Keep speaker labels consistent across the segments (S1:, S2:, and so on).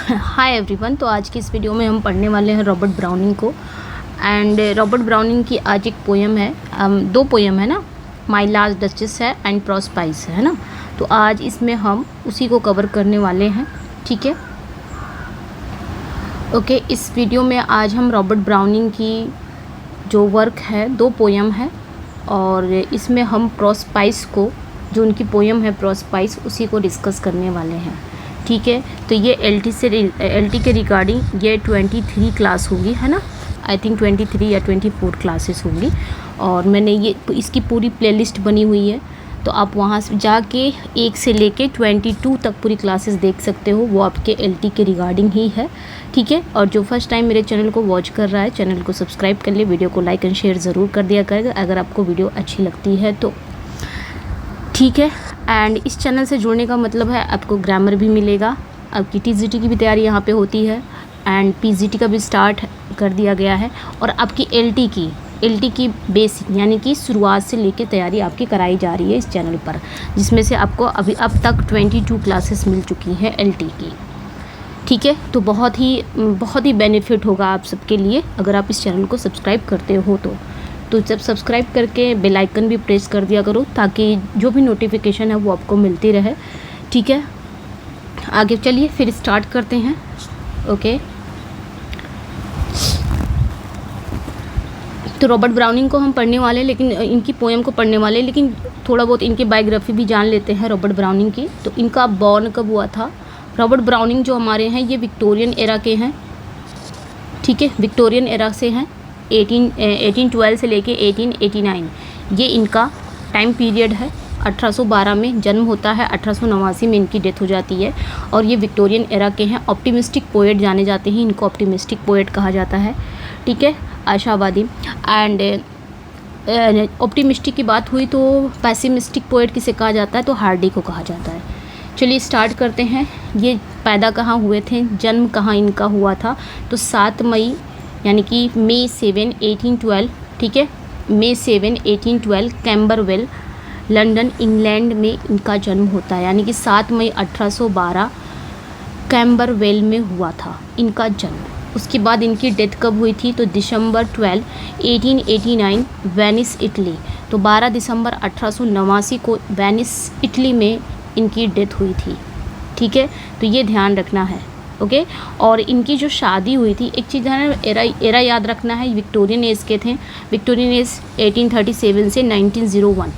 S1: Hi everyone. तो आज की इस वीडियो में हम पढ़ने वाले हैं रॉबर्ट ब्राउनिंग को। एंड रॉबर्ट ब्राउनिंग की आज एक पोएम है, दो पोएम है ना, माई लास्ट डचेस है एंड प्रोस्पाइस है ना। तो आज इसमें हम उसी को कवर करने वाले हैं, ठीक है। ओके, इस वीडियो में आज हम रॉबर्ट ब्राउनिंग की जो वर्क है, दो पोएम है, और इसमें हम प्रोस्पाइस को, जो उनकी पोएम है प्रोस्पाइस, उसी को डिस्कस करने वाले हैं, ठीक है। तो ये एलटी के रिगार्डिंग ये 23 क्लास होगी, है ना। आई थिंक 23 या 24 क्लासेस होंगी, और मैंने ये इसकी पूरी प्लेलिस्ट बनी हुई है। तो आप वहाँ से जाके 1 से लेके 22 तक पूरी क्लासेस देख सकते हो। वो आपके एलटी के रिगार्डिंग ही है, ठीक है। और जो फर्स्ट टाइम मेरे चैनल को वॉच कर रहा है, चैनल को सब्सक्राइब कर ले, वीडियो को लाइक एंड शेयर ज़रूर कर दिया करेगा अगर आपको वीडियो अच्छी लगती है तो, ठीक है। एंड इस चैनल से जुड़ने का मतलब है आपको ग्रामर भी मिलेगा, आपकी टीजीटी की भी तैयारी यहाँ पे होती है, एंड पीजीटी का भी स्टार्ट कर दिया गया है, और आपकी एलटी की बेसिक यानी कि शुरुआत से लेके तैयारी आपकी कराई जा रही है इस चैनल पर, जिसमें से आपको अभी अब तक 22 क्लासेस मिल चुकी हैं एलटी की, ठीक है। तो बहुत ही बेनिफिट होगा आप सबके लिए अगर आप इस चैनल को सब्सक्राइब करते हो तो जब सब्सक्राइब करके बेल आइकन भी प्रेस कर दिया करो, ताकि जो भी नोटिफिकेशन है वो आपको मिलती रहे, ठीक है। आगे चलिए फिर स्टार्ट करते हैं। ओके, तो रॉबर्ट ब्राउनिंग को हम पढ़ने वाले, लेकिन इनकी पोएम को पढ़ने वाले, लेकिन थोड़ा बहुत इनकी बायोग्राफी भी जान लेते हैं रॉबर्ट ब्राउनिंग की। तो इनका बॉर्न कब हुआ था? रॉबर्ट ब्राउनिंग जो हमारे हैं ये विक्टोरियन एरा के हैं, ठीक है, विक्टोरियन एरा से हैं। 1812 से लेके 1889 ये इनका टाइम पीरियड है। 1812 में जन्म होता है, 1889 में इनकी डेथ हो जाती है, और ये विक्टोरियन एरा के हैं। ऑप्टिमिस्टिक पोएट जाने जाते हैं, इनको ऑप्टिमिस्टिक पोएट कहा जाता है, ठीक है, आशावादी। एंड ऑप्टिमिस्टिक की बात हुई तो पैसिमिस्टिक पोएट किसे कहा जाता है? तो हार्डी को कहा जाता है। चलिए स्टार्ट करते हैं। ये पैदा कहाँ हुए थे, जन्म कहाँ इनका हुआ था? तो 7 मई यानी कि May 7, 1812, ठीक है, May 7, 1812 कैम्बरवेल, लंदन, इंग्लैंड में इनका जन्म होता है। यानी कि 7 मई 1812 कैम्बरवेल में हुआ था इनका जन्म। उसके बाद इनकी डेथ कब हुई थी? तो दिसंबर 12, 1889 वेनिस, इटली। तो 12 दिसंबर 1889 को वेनिस, इटली में इनकी डेथ हुई थी, ठीक है। तो ये ध्यान रखना है, ओके। और इनकी जो शादी हुई थी, एक चीज़ है ना, एरा याद रखना है, विक्टोरियन एज के थे। विक्टोरियन एज 1837 से 1901,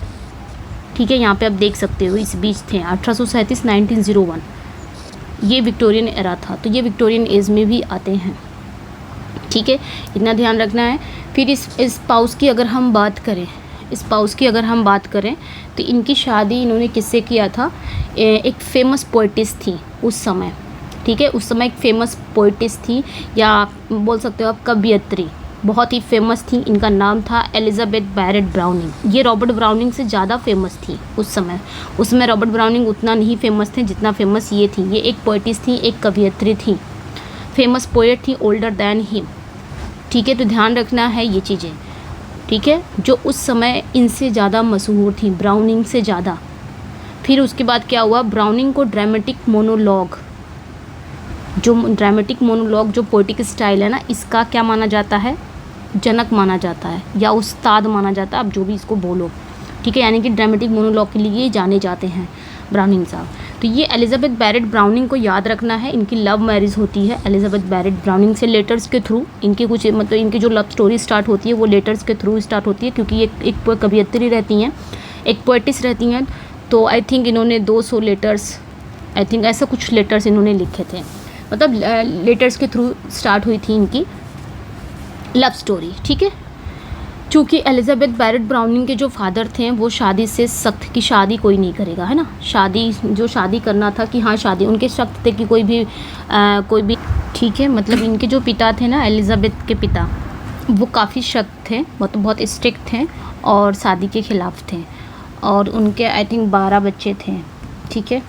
S1: ठीक है, यहाँ पे आप देख सकते हो इस बीच थे 1837 1901, ये विक्टोरियन एरा था। तो ये विक्टोरियन एज में भी आते हैं, ठीक है, इतना ध्यान रखना है। फिर इस स्पाउस की अगर हम बात करें, तो इनकी शादी इन्होंने किससे किया था? एक फेमस पोइटिस थी उस समय, ठीक है, उस समय एक फेमस पोइटिस थी, या बोल सकते हो आप कवियत्री, बहुत ही फेमस थी। इनका नाम था एलिजाबेथ बैरेट ब्राउनिंग। ये रॉबर्ट ब्राउनिंग से ज़्यादा फेमस थी उस समय रॉबर्ट ब्राउनिंग उतना नहीं फेमस थे जितना फेमस ये थी। ये एक पोइटिस थी, एक कवियत्री थी, फेमस पोएट थी, ओल्डर दैन हिम, ठीक है। तो ध्यान रखना है ये चीज़ें, ठीक है, जो उस समय इनसे ज़्यादा मशहूर थी, ब्राउनिंग से ज़्यादा। फिर उसके बाद क्या हुआ? ब्राउनिंग को ड्रामेटिक मोनोलॉग जो पोएटिक स्टाइल है ना, इसका क्या माना जाता है? जनक माना जाता है, या उस्ताद माना जाता है, आप जो भी इसको बोलो, ठीक है। यानी कि ड्रामेटिक मोनोलॉग के लिए जाने जाते हैं ब्राउनिंग साहब। तो ये एलिजाबेथ बैरेट ब्राउनिंग को याद रखना है। इनकी लव मैरिज होती है एलिजाबेथ बैरेट ब्राउनिंग से, लेटर्स के थ्रू। इनकी कुछ मतलब इनकी जो लव स्टोरी स्टार्ट होती है वो लेटर्स के थ्रू स्टार्ट होती है, क्योंकि ये एक कवियत्री रहती हैं, एक पोएटिस रहती हैं। तो आई थिंक इन्होंने 200 लेटर्स, आई थिंक ऐसा कुछ लेटर्स इन्होंने लिखे थे, मतलब लेटर्स के थ्रू स्टार्ट हुई थी इनकी लव स्टोरी, ठीक है। चूँकि एलिजाबेथ बैरेट ब्राउनिंग के जो फादर थे वो शादी से सख्त की शादी कोई नहीं करेगा, है ना, शादी करना था कि हाँ शादी, उनके सख्त थे कि कोई भी, ठीक है, मतलब इनके जो पिता थे ना, एलिजाबेथ के पिता, वो काफ़ी सख्त थे, बहुत स्ट्रिक्ट थे और शादी के ख़िलाफ़ थे, और उनके आई थिंक 12 बच्चे थे, ठीक है।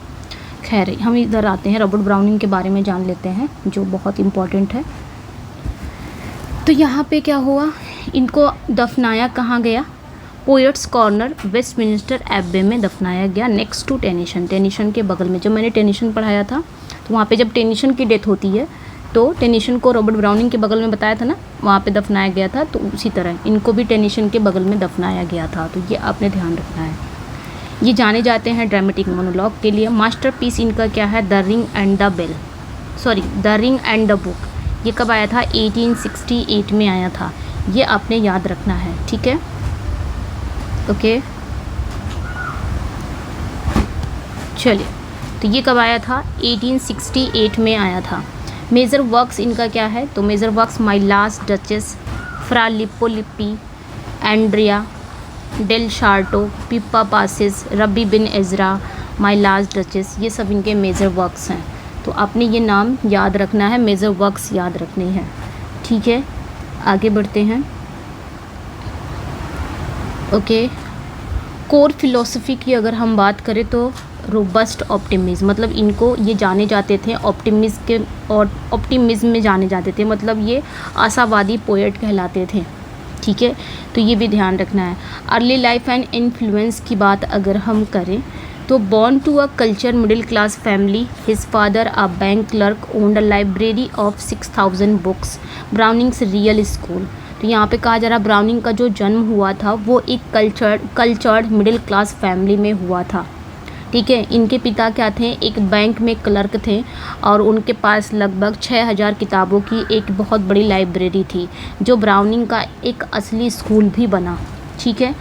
S1: खैर, हम इधर आते हैं, रॉबर्ट ब्राउनिंग के बारे में जान लेते हैं जो बहुत इम्पोर्टेंट है। तो यहाँ पे क्या हुआ? इनको दफनाया कहाँ गया? पोएट्स कॉर्नर वेस्टमिनिस्टर एब्बे में दफनाया गया, नेक्स्ट टू टेनिसन के बगल में। जब मैंने टेनिसन पढ़ाया था तो वहाँ पे जब टेनिसन की डेथ होती है तो टेनिसन को रॉबर्ट ब्राउनिंग के बगल में बताया था ना, वहाँ पे दफनाया गया था, तो उसी तरह इनको भी टेनिसन के बगल में दफनाया गया था। तो ये आपने ध्यान रखना है। ये जाने जाते हैं ड्रामेटिक मोनोलॉग के लिए। मास्टरपीस इनका क्या है? The ring and the bell, sorry the ring and the book. ये कब आया था? 1868 में आया था। ये आपने याद रखना है, ठीक है, ओके। चलिए, तो ये कब आया था? 1868 में आया था। मेजर वर्क्स इनका क्या है? तो major works my last duchess, Fra Lippi, Andrea del Sarto, Pippa Passes, Rabbi Ben Ezra, my last duchess, ये सब इनके मेजर वर्क्स हैं। तो आपने ये नाम याद रखना है, मेजर वर्क्स याद रखने हैं, ठीक है। आगे बढ़ते हैं, ओके। कोर फिलॉसफी की अगर हम बात करें तो रोबस्ट ऑप्टिमिज्म, मतलब इनको ये जाने जाते थे ऑप्टिमिज्म के, और ऑप्टिमिज्म में जाने जाते थे, मतलब ये आशावादी पोएट कहलाते थे, ठीक है। तो ये भी ध्यान रखना है। अर्ली लाइफ एंड इन्फ्लुएंस की बात अगर हम करें तो born to a culture middle class family, his father a bank clerk, owned a library of 6000 books, Browning's real school. तो यहाँ पे कहा जा रहा ब्राउनिंग का जो जन्म हुआ था वो एक कल्चर्ड मिडिल क्लास फैमिली में हुआ था, ठीक है। इनके पिता क्या थे? एक बैंक में क्लर्क थे और उनके पास लगभग 6000 किताबों की एक बहुत बड़ी लाइब्रेरी थी, जो ब्राउनिंग का एक असली स्कूल भी बना, ठीक है।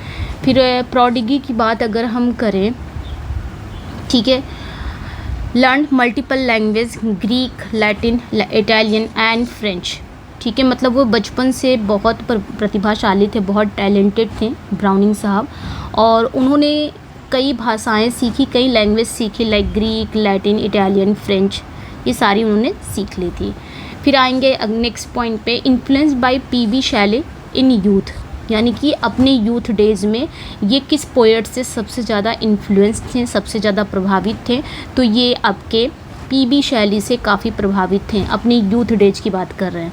S1: फिर प्रोडिगी की बात अगर हम करें, ठीक है, learn multiple language, Greek, Latin, Italian and French, ठीक है। मतलब वो बचपन से बहुत प्रतिभाशाली थे, बहुत टैलेंटेड थे ब्राउनिंग साहब, और उन्होंने कई भाषाएं सीखी, कई लैंग्वेज सीखी, like Greek, Latin, Italian, French, ये सारी उन्होंने सीख ली थी। फिर आएंगे नेक्स्ट पॉइंट पे, influence by PB Shelley in youth, यानी कि अपने यूथ डेज में ये किस पोएट से सबसे ज़्यादा इन्फ्लुएंस थे, सबसे ज़्यादा प्रभावित थे? तो ये आपके पीबी शैली से काफ़ी प्रभावित थे, अपने यूथ डेज की बात कर रहे हैं।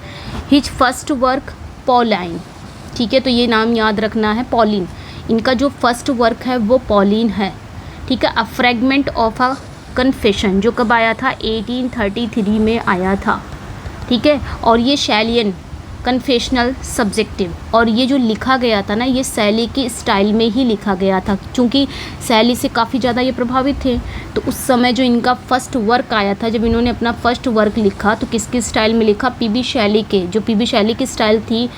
S1: हिज फर्स्ट वर्क पॉलाइन, ठीक है, तो ये नाम याद रखना है, पॉलिन। इनका जो फर्स्ट वर्क है वो पॉलिन है, ठीक है। अ फ्रेगमेंट ऑफ अ कन्फेशन, जो कब आया था? 1833 में आया था, ठीक है। और ये शैलियन कन्फेशनल सब्जेक्टिव, और ये जो लिखा गया था ना, ये शैली की स्टाइल में ही लिखा गया था, क्योंकि शैली से काफ़ी ज़्यादा ये प्रभावित थे। तो उस समय जो इनका फर्स्ट वर्क आया था, जब इन्होंने अपना फर्स्ट वर्क लिखा तो किसकी स्टाइल में लिखा? पीबी शैली के, जो पीबी शैली की स्टाइल थी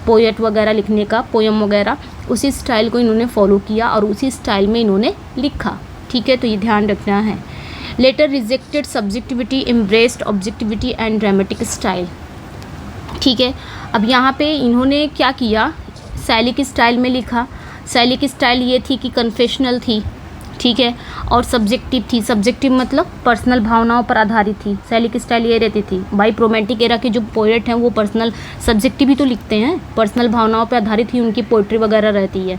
S1: पोएट वगैरह लिखने का, पोयम वगैरह, उसी स्टाइल को इन्होंने फॉलो किया और उसी स्टाइल में इन्होंने लिखा, ठीक है। तो ये ध्यान रखना है। Later rejected subjectivity, embraced objectivity and dramatic style, ठीक है। अब यहाँ पे इन्होंने क्या किया? शैली की स्टाइल में लिखा। शैली की स्टाइल ये थी कि कन्फेशनल थी, ठीक है, और सब्जेक्टिव थी। सब्जेक्टिव मतलब पर्सनल भावनाओं पर आधारित थी। शैली की स्टाइल ये रहती थी। भाई रोमांटिक एरा के जो पोएट हैं वो पर्सनल सब्जेक्टिव ही तो लिखते हैं, पर्सनल भावनाओं पर आधारित ही उनकी पोइट्री वगैरह रहती है।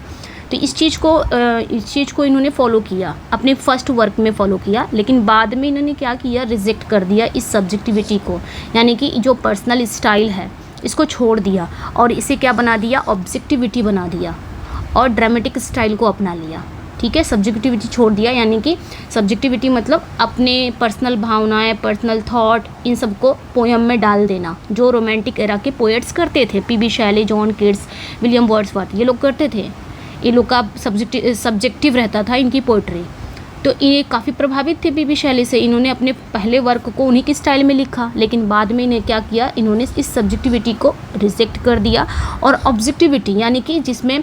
S1: तो इस चीज़ को इन्होंने फॉलो किया, अपने फर्स्ट वर्क में फॉलो किया, लेकिन बाद में इन्होंने क्या किया? रिजेक्ट कर दिया इस सब्जेक्टिविटी को, यानी कि जो पर्सनल स्टाइल है इसको छोड़ दिया और इसे क्या बना दिया? ऑब्जेक्टिविटी बना दिया और ड्रामेटिक स्टाइल को अपना लिया, ठीक है। सब्जेक्टिविटी छोड़ दिया, यानी कि सब्जेक्टिविटी मतलब अपने पर्सनल भावनाएं, पर्सनल थॉट, इन सबको पोयम में डाल देना, जो रोमांटिक एरा के पोएट्स करते थे। PB Shelley, John Keats, William Wordsworth, ये लोग करते थे। ये लोग का सब्जेक्टिव रहता था इनकी पोइट्री। तो ये काफ़ी प्रभावित थे पीबी शैली से। इन्होंने अपने पहले वर्क को उन्हीं की स्टाइल में लिखा, लेकिन बाद में इन्हें क्या किया? इन्होंने इस सब्जेक्टिविटी को रिजेक्ट कर दिया और ऑब्जेक्टिविटी, यानी कि जिसमें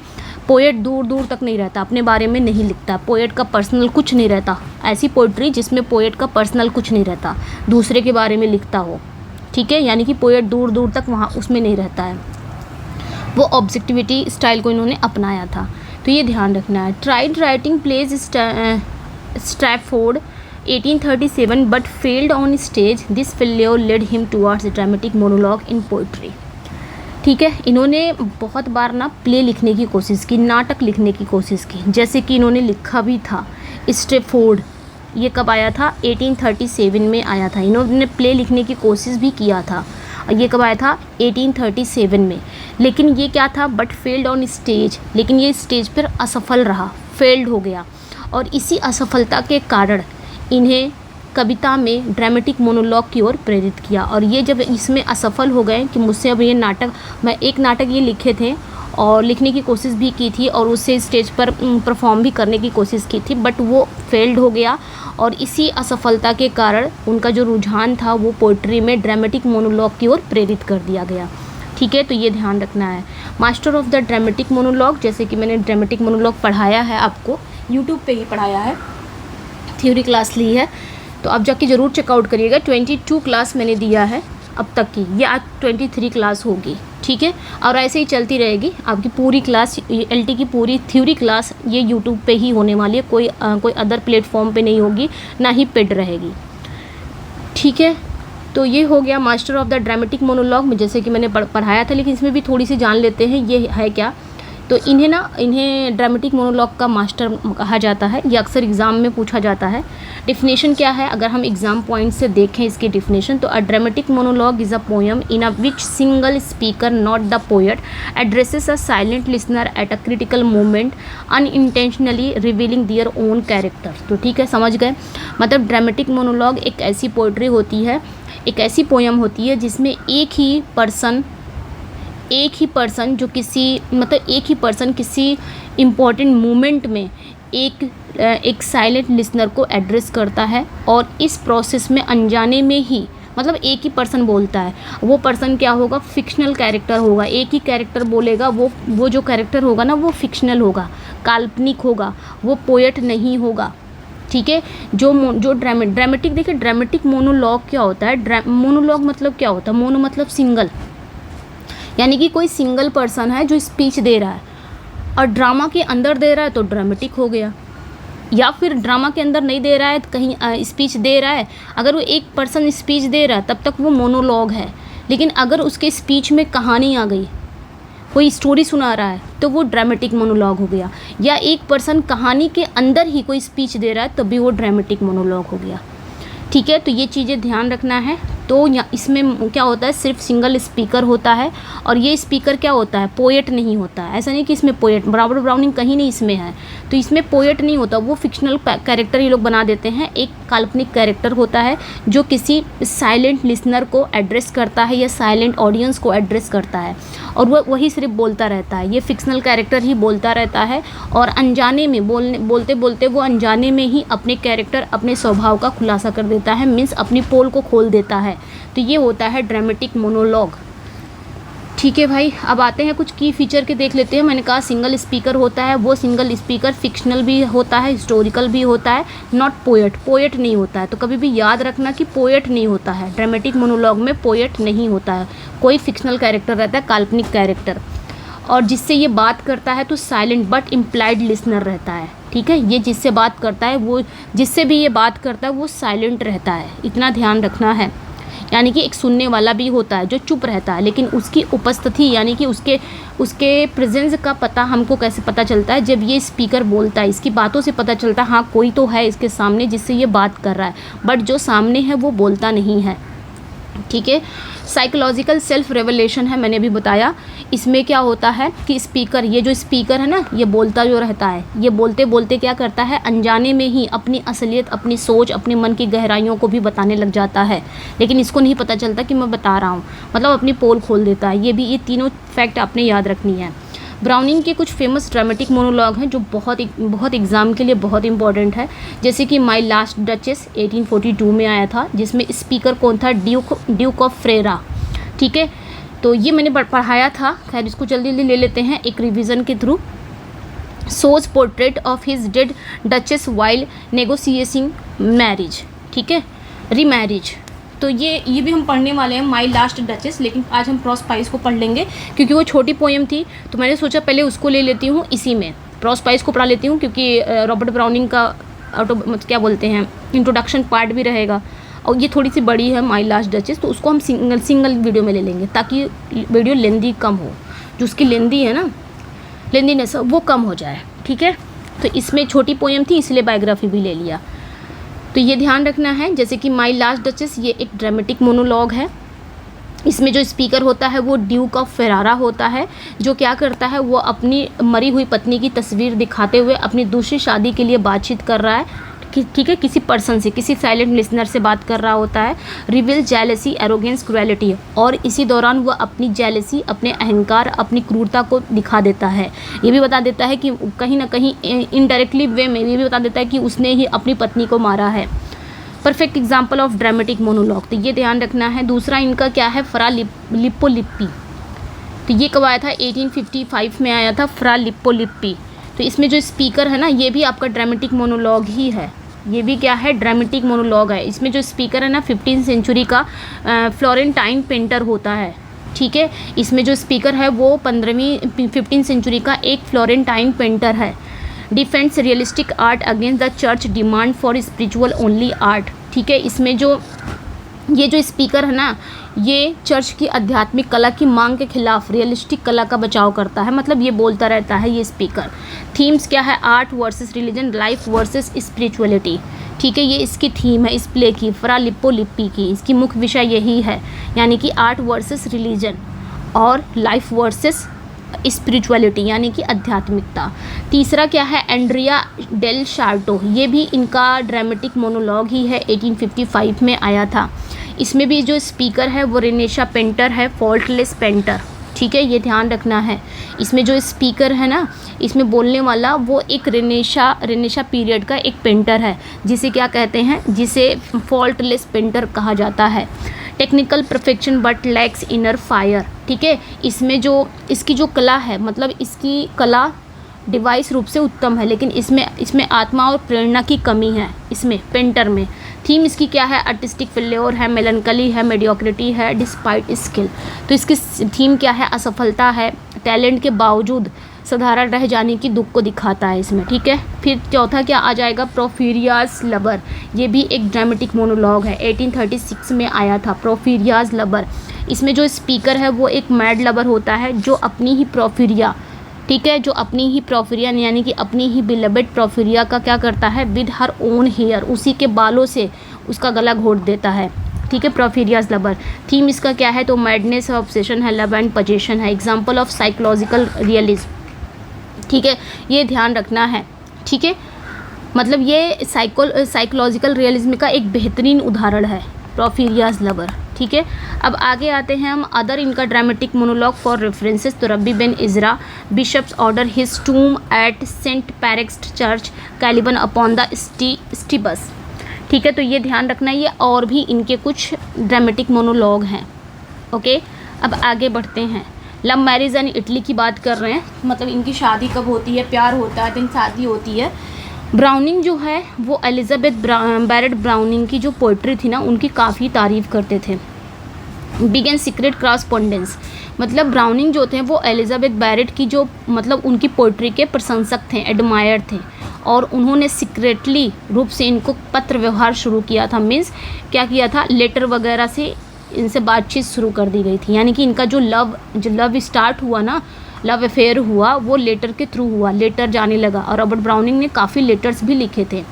S1: पोएट दूर दूर तक नहीं रहता, अपने बारे में नहीं लिखता, पोएट का पर्सनल कुछ नहीं रहता, ऐसी पोइट्री जिसमें पोएट का पर्सनल कुछ नहीं रहता, दूसरे के बारे में लिखता हो, ठीक है, यानी कि पोएट दूर दूर तक वहाँ उसमें नहीं रहता है, वो ऑब्जेक्टिविटी स्टाइल को इन्होंने अपनाया था। तो ये ध्यान रखना है। Tried writing plays Strafford 1837 but failed on stage, this failure led him towards dramatic monologue in poetry, ठीक है। इन्होंने बहुत बार ना प्ले लिखने की कोशिश की, नाटक लिखने की कोशिश की, जैसे कि इन्होंने लिखा भी था स्ट्रैफोर्ड, ये कब आया था? 1837 में आया था। इन्होंने प्ले लिखने की कोशिश भी किया था, ये कब आया था? 1837 में। लेकिन ये क्या था? बट फेल्ड ऑन स्टेज, लेकिन ये स्टेज पर असफल रहा, फेल्ड हो गया, और इसी असफलता के कारण इन्हें कविता में ड्रामेटिक मोनोलॉग की ओर प्रेरित किया। और ये जब इसमें असफल हो गए कि मुझसे अब ये नाटक, मैं एक नाटक ये लिखे थे और लिखने की कोशिश भी की थी और उसे स्टेज पर परफॉर्म भी करने की कोशिश की थी, बट वो फेल्ड हो गया। और इसी असफलता के कारण उनका जो रुझान था वो पोइट्री में ड्रामेटिक मोनोलॉग की ओर प्रेरित कर दिया गया। ठीक है, तो ये ध्यान रखना है। Master of the dramatic monologue, जैसे कि मैंने ड्रामेटिक मोनोलॉग पढ़ाया है आपको, यूट्यूब पे ही पढ़ाया है, थ्योरी क्लास ली है, तो आप जाके ज़रूर चेकआउट करिएगा। 22 क्लास मैंने दिया है अब तक की, ये आज 23 क्लास होगी। ठीक है, और ऐसे ही चलती रहेगी आपकी पूरी क्लास, एलटी की पूरी थ्योरी क्लास ये यूट्यूब पे ही होने वाली है, कोई अदर प्लेटफॉर्म पे नहीं होगी, ना ही पेड रहेगी। ठीक है, तो ये हो गया master of the dramatic monologue में, जैसे कि मैंने पढ़ाया था, लेकिन इसमें भी थोड़ी सी जान लेते हैं ये है क्या। तो इन्हें ड्रामेटिक मोनोलॉग का मास्टर कहा जाता है, ये अक्सर एग्ज़ाम में पूछा जाता है। डिफिनेशन क्या है, अगर हम एग्ज़ाम पॉइंट से देखें इसकी डिफिनेशन, तो a dramatic monologue is a poem in a which single speaker, not the poet, addresses a silent listener at a critical moment, unintentionally revealing their own character. तो ठीक है, समझ गए। मतलब ड्रामेटिक मोनोलॉग एक ऐसी पोइट्री होती है, एक ऐसी पोएम होती है जिसमें एक ही पर्सन जो एक ही पर्सन किसी इम्पॉर्टेंट मोमेंट में एक साइलेंट लिसनर को एड्रेस करता है, और इस प्रोसेस में अनजाने में ही, मतलब एक ही पर्सन बोलता है, वो पर्सन क्या होगा, फिक्शनल कैरेक्टर होगा, एक ही कैरेक्टर बोलेगा, वो जो कैरेक्टर होगा ना वो फिक्शनल होगा, काल्पनिक होगा, वो पोएट नहीं होगा। ठीक है, जो ड्रामेटिक, देखिए ड्रामेटिक मोनोलॉग क्या होता है, मोनोलॉग मतलब क्या होता है, मोनो मतलब सिंगल, यानी कि कोई सिंगल पर्सन है जो स्पीच दे रहा है, और ड्रामा के अंदर दे रहा है तो ड्रामेटिक हो गया, या फिर ड्रामा के अंदर नहीं दे रहा है, कहीं स्पीच दे रहा है, अगर वो एक पर्सन स्पीच दे रहा है तब तक वो मोनोलॉग है। लेकिन अगर उसके स्पीच में कहानी आ गई, कोई स्टोरी सुना रहा है, तो वो ड्रामेटिक मोनोलॉग हो गया। या एक पर्सन कहानी के अंदर ही कोई स्पीच दे रहा है तब भी वो ड्रामेटिक मोनोलॉग हो गया। ठीक है, तो ये चीज़ें ध्यान रखना है। तो इसमें क्या होता है, सिर्फ सिंगल स्पीकर होता है, और ये स्पीकर क्या होता है, पोएट नहीं होता है। ऐसा नहीं कि इसमें पोएट, रॉबर्ट ब्राउनिंग कहीं नहीं इसमें है, तो इसमें पोएट नहीं होता, वो फिक्शनल कैरेक्टर ये लोग बना देते हैं। एक काल्पनिक कैरेक्टर होता है जो किसी साइलेंट लिसनर को एड्रेस करता है या साइलेंट ऑडियंस को एड्रेस करता है, और वही सिर्फ बोलता रहता है, ये फिक्शनल कैरेक्टर ही बोलता रहता है, और अनजाने में बोलते बोलते वो अनजाने में ही अपने कैरेक्टर, अपने स्वभाव का खुलासा कर देता है, मीन्स अपनी पोल को खोल देता है। तो ये होता है ड्रामेटिक मोनोलॉग। ठीक है भाई, अब आते हैं कुछ की फीचर के देख लेते हैं। मैंने कहा सिंगल स्पीकर होता है, वो सिंगल स्पीकर फिक्शनल भी होता है, हिस्टोरिकल भी होता है, नॉट पोएट नहीं होता है। तो कभी भी याद रखना कि पोएट नहीं होता है, ड्रामेटिक मोनोलॉग में पोएट नहीं होता है, कोई फिक्शनल कैरेक्टर रहता है, काल्पनिक कैरेक्टर। और जिससे ये बात करता है तो साइलेंट बट इम्प्लाइड लिसनर रहता है। ठीक है, ये जिससे बात करता है, वो जिससे भी ये बात करता है वो साइलेंट रहता है, इतना ध्यान रखना है। यानी कि एक सुनने वाला भी होता है जो चुप रहता है, लेकिन उसकी उपस्थिति यानी कि उसके प्रेजेंस का पता हमको कैसे पता चलता है, जब ये स्पीकर बोलता है, इसकी बातों से पता चलता है हाँ कोई तो है इसके सामने जिससे ये बात कर रहा है, बट जो सामने है वो बोलता नहीं है। ठीक है, साइकोलॉजिकल सेल्फ रेवलेशन है, मैंने भी बताया। इसमें क्या होता है कि स्पीकर, ये जो स्पीकर है ना, ये बोलता जो रहता है, ये बोलते बोलते क्या करता है, अनजाने में ही अपनी असलियत, अपनी सोच, अपने मन की गहराइयों को भी बताने लग जाता है, लेकिन इसको नहीं पता चलता कि मैं बता रहा हूँ, मतलब अपनी पोल खोल देता है। ये तीनों फैक्ट आपने याद रखनी है। ब्राउनिंग के कुछ फेमस ड्रामेटिक मोनोलॉग हैं जो बहुत एग्ज़ाम के लिए बहुत इंपॉर्टेंट है, जैसे कि माई लास्ट डचेस 1842 में आया था, जिसमें स्पीकर कौन था, ड्यूक ऑफ फ्रेरा। ठीक है, तो ये मैंने पढ़ाया था, खैर इसको जल्दी जल्दी ले लेते हैं एक रिवीजन के through. Shows portrait of his dead duchess while negotiating marriage. ठीक है, रीमैरिज। तो ये भी हम पढ़ने वाले हैं, माई लास्ट डचेस, लेकिन आज हम प्रोस्पाइस को पढ़ लेंगे क्योंकि वो छोटी पोएम थी, तो मैंने सोचा पहले उसको ले लेती हूँ, इसी में प्रोस्पाइस को पढ़ा लेती हूँ, क्योंकि रॉबर्ट ब्राउनिंग का क्या बोलते हैं, इंट्रोडक्शन पार्ट भी रहेगा, और ये थोड़ी सी बड़ी है माई लास्ट डचेस, तो उसको हम सिंगल वीडियो में ले लेंगे ताकि वीडियो लेंदी कम हो, जो उसकी लेंदी है ना, लेंदीनेस वो कम हो जाए। ठीक है, तो इसमें छोटी पोएम थी इसलिए बायोग्राफी भी ले लिया। तो ये ध्यान रखना है, जैसे कि माई लास्ट डचेस ये एक ड्रामेटिक मोनोलॉग है। इसमें जो स्पीकर होता है वो ड्यूक ऑफ फेरारा होता है, जो क्या करता है, वो अपनी मरी हुई पत्नी की तस्वीर दिखाते हुए अपनी दूसरी शादी के लिए बातचीत कर रहा है। ठीक है, किसी पर्सन से, किसी साइलेंट लिसनर से बात कर रहा होता है। रिवील जेलसी, एरोगेंस, क्रुएलिटी, और इसी दौरान वो अपनी जेलसी, अपने अहंकार, अपनी क्रूरता को दिखा देता है। ये भी बता देता है कि कहीं ना कहीं इनडायरेक्टली वे में ये भी बता देता है कि उसने ही अपनी पत्नी को मारा है। Perfect example of dramatic monologue, तो ये ध्यान रखना है। दूसरा इनका क्या है, फ्रा लिप्पोलिप्पी। तो ये कब आया था, 1855 में आया था, फ्रा लिप्पोलिप्पी। तो इसमें जो स्पीकर है ना, ये भी आपका ड्रामेटिक मोनोलॉग ही है। ये भी क्या है, ड्रामेटिक मोनोलॉग है। इसमें जो स्पीकर है ना, 15वीं सेंचुरी का फ्लोरेंटाइन पेंटर होता है। ठीक है, इसमें जो स्पीकर है वो 15वीं सेंचुरी का एक फ्लोरेंटाइन पेंटर है। Defends realistic art against the church demand for spiritual only art. ठीक है, इसमें जो ये जो स्पीकर है ना, ये चर्च की आध्यात्मिक कला की मांग के खिलाफ रियलिस्टिक कला का बचाव करता है। मतलब ये बोलता रहता है ये स्पीकर। थीम्स क्या है, art versus religion, life versus spirituality. ठीक है, ये इसकी थीम है इस प्ले की, फ्रा लिप्पोलिप्पी की। इसकी मुख्य विषय यही है, यानी कि आर्ट वर्सेस रिलीजन और लाइफ वर्सेस स्पिरिचुअलिटी, यानी कि आध्यात्मिकता। तीसरा क्या है, एंड्रिया डेल शार्टो। ये भी इनका ड्रामेटिक मोनोलॉग ही है, 1855 में आया था। इसमें भी जो स्पीकर है वो रेनेशा पेंटर है, फॉल्टलेस पेंटर। ठीक है, ये ध्यान रखना है। इसमें जो स्पीकर है ना, इसमें बोलने वाला वो एक रेनेशा पीरियड का एक पेंटर है, जिसे क्या कहते हैं, जिसे फॉल्टलेस पेंटर कहा जाता है। Technical perfection but lakhs inner fire. ठीक है, इसमें जो इसकी जो कला है, मतलब इसकी कला डिवाइस रूप से उत्तम है, लेकिन इसमें आत्मा और प्रेरणा की कमी है इसमें पेंटर में। थीम इसकी क्या है, आर्टिस्टिक फेल्योर है, मेलनकली है, मेडियोक्रिटी है, डिस्पाइट स्किल। तो इसकी थीम क्या है, असफलता है, टैलेंट के बावजूद साधारण रह जाने की दुख को दिखाता है इसमें। ठीक है, फिर चौथा क्या आ जाएगा, प्रोफिरियाज लबर। ये भी एक ड्रामेटिक मोनोलॉग है, 1836 में आया था, प्रोफिरियाज लबर। इसमें जो स्पीकर है वो एक मैड लबर होता है, जो अपनी ही प्रोफिरिया, ठीक है, जो अपनी ही प्रोफिरिया यानी कि अपनी ही बिलबेड प्रोफिरिया का क्या करता है, विद हर ओन हेयर, उसी के बालों से उसका गला घोट देता है। ठीक है, प्रोफिरियाज लबर। थीम इसका क्या है, तो मैडनेस है, ऑब्सेशन है, लव एंड पोजेशन है। Example of psychological realism. ठीक है, ये ध्यान रखना है। ठीक है, मतलब ये साइकोलॉजिकल रियलिज्म का एक बेहतरीन उदाहरण है, प्रोफिरियाज लबर। ठीक है, अब आगे आते हैं हम अदर इनका ड्रामेटिक मोनोलॉग फॉर रेफरेंसेस। तो Rabbi Ben Ezra, bishop's order his tomb at Saint Praxed's church, Caliban upon the Setebos. ठीक है, तो ये ध्यान रखना, ये और भी इनके कुछ ड्रामेटिक मोनोलॉग हैं। ओके, अब आगे बढ़ते हैं। लव मैरिज एंड इटली की बात कर रहे हैं, मतलब इनकी शादी कब होती है, प्यार होता है, तो शादी होती है। ब्राउनिंग जो है वो एलिजाबेथ बैरेट ब्राउनिंग की जो पोइट्री थी ना, उनकी काफ़ी तारीफ़ करते थे। बिगेन सीक्रेट करस्पॉन्डेंस, मतलब ब्राउनिंग जो थे वो एलिजाबेथ बैरेट की जो मतलब उनकी पोइट्री के प्रशंसक थे, एडमायर थे, और उन्होंने सीक्रेटली रूप से इनको पत्र व्यवहार शुरू किया था। मीन्स क्या किया था, लेटर वगैरह से इनसे बातचीत शुरू कर दी गई थी। यानी कि इनका जो लव स्टार्ट हुआ ना, लव अफेयर हुआ, वो लेटर के थ्रू हुआ, लेटर जाने लगा। और रॉबर्ट ब्राउनिंग ने काफ़ी लेटर्स भी लिखे थे,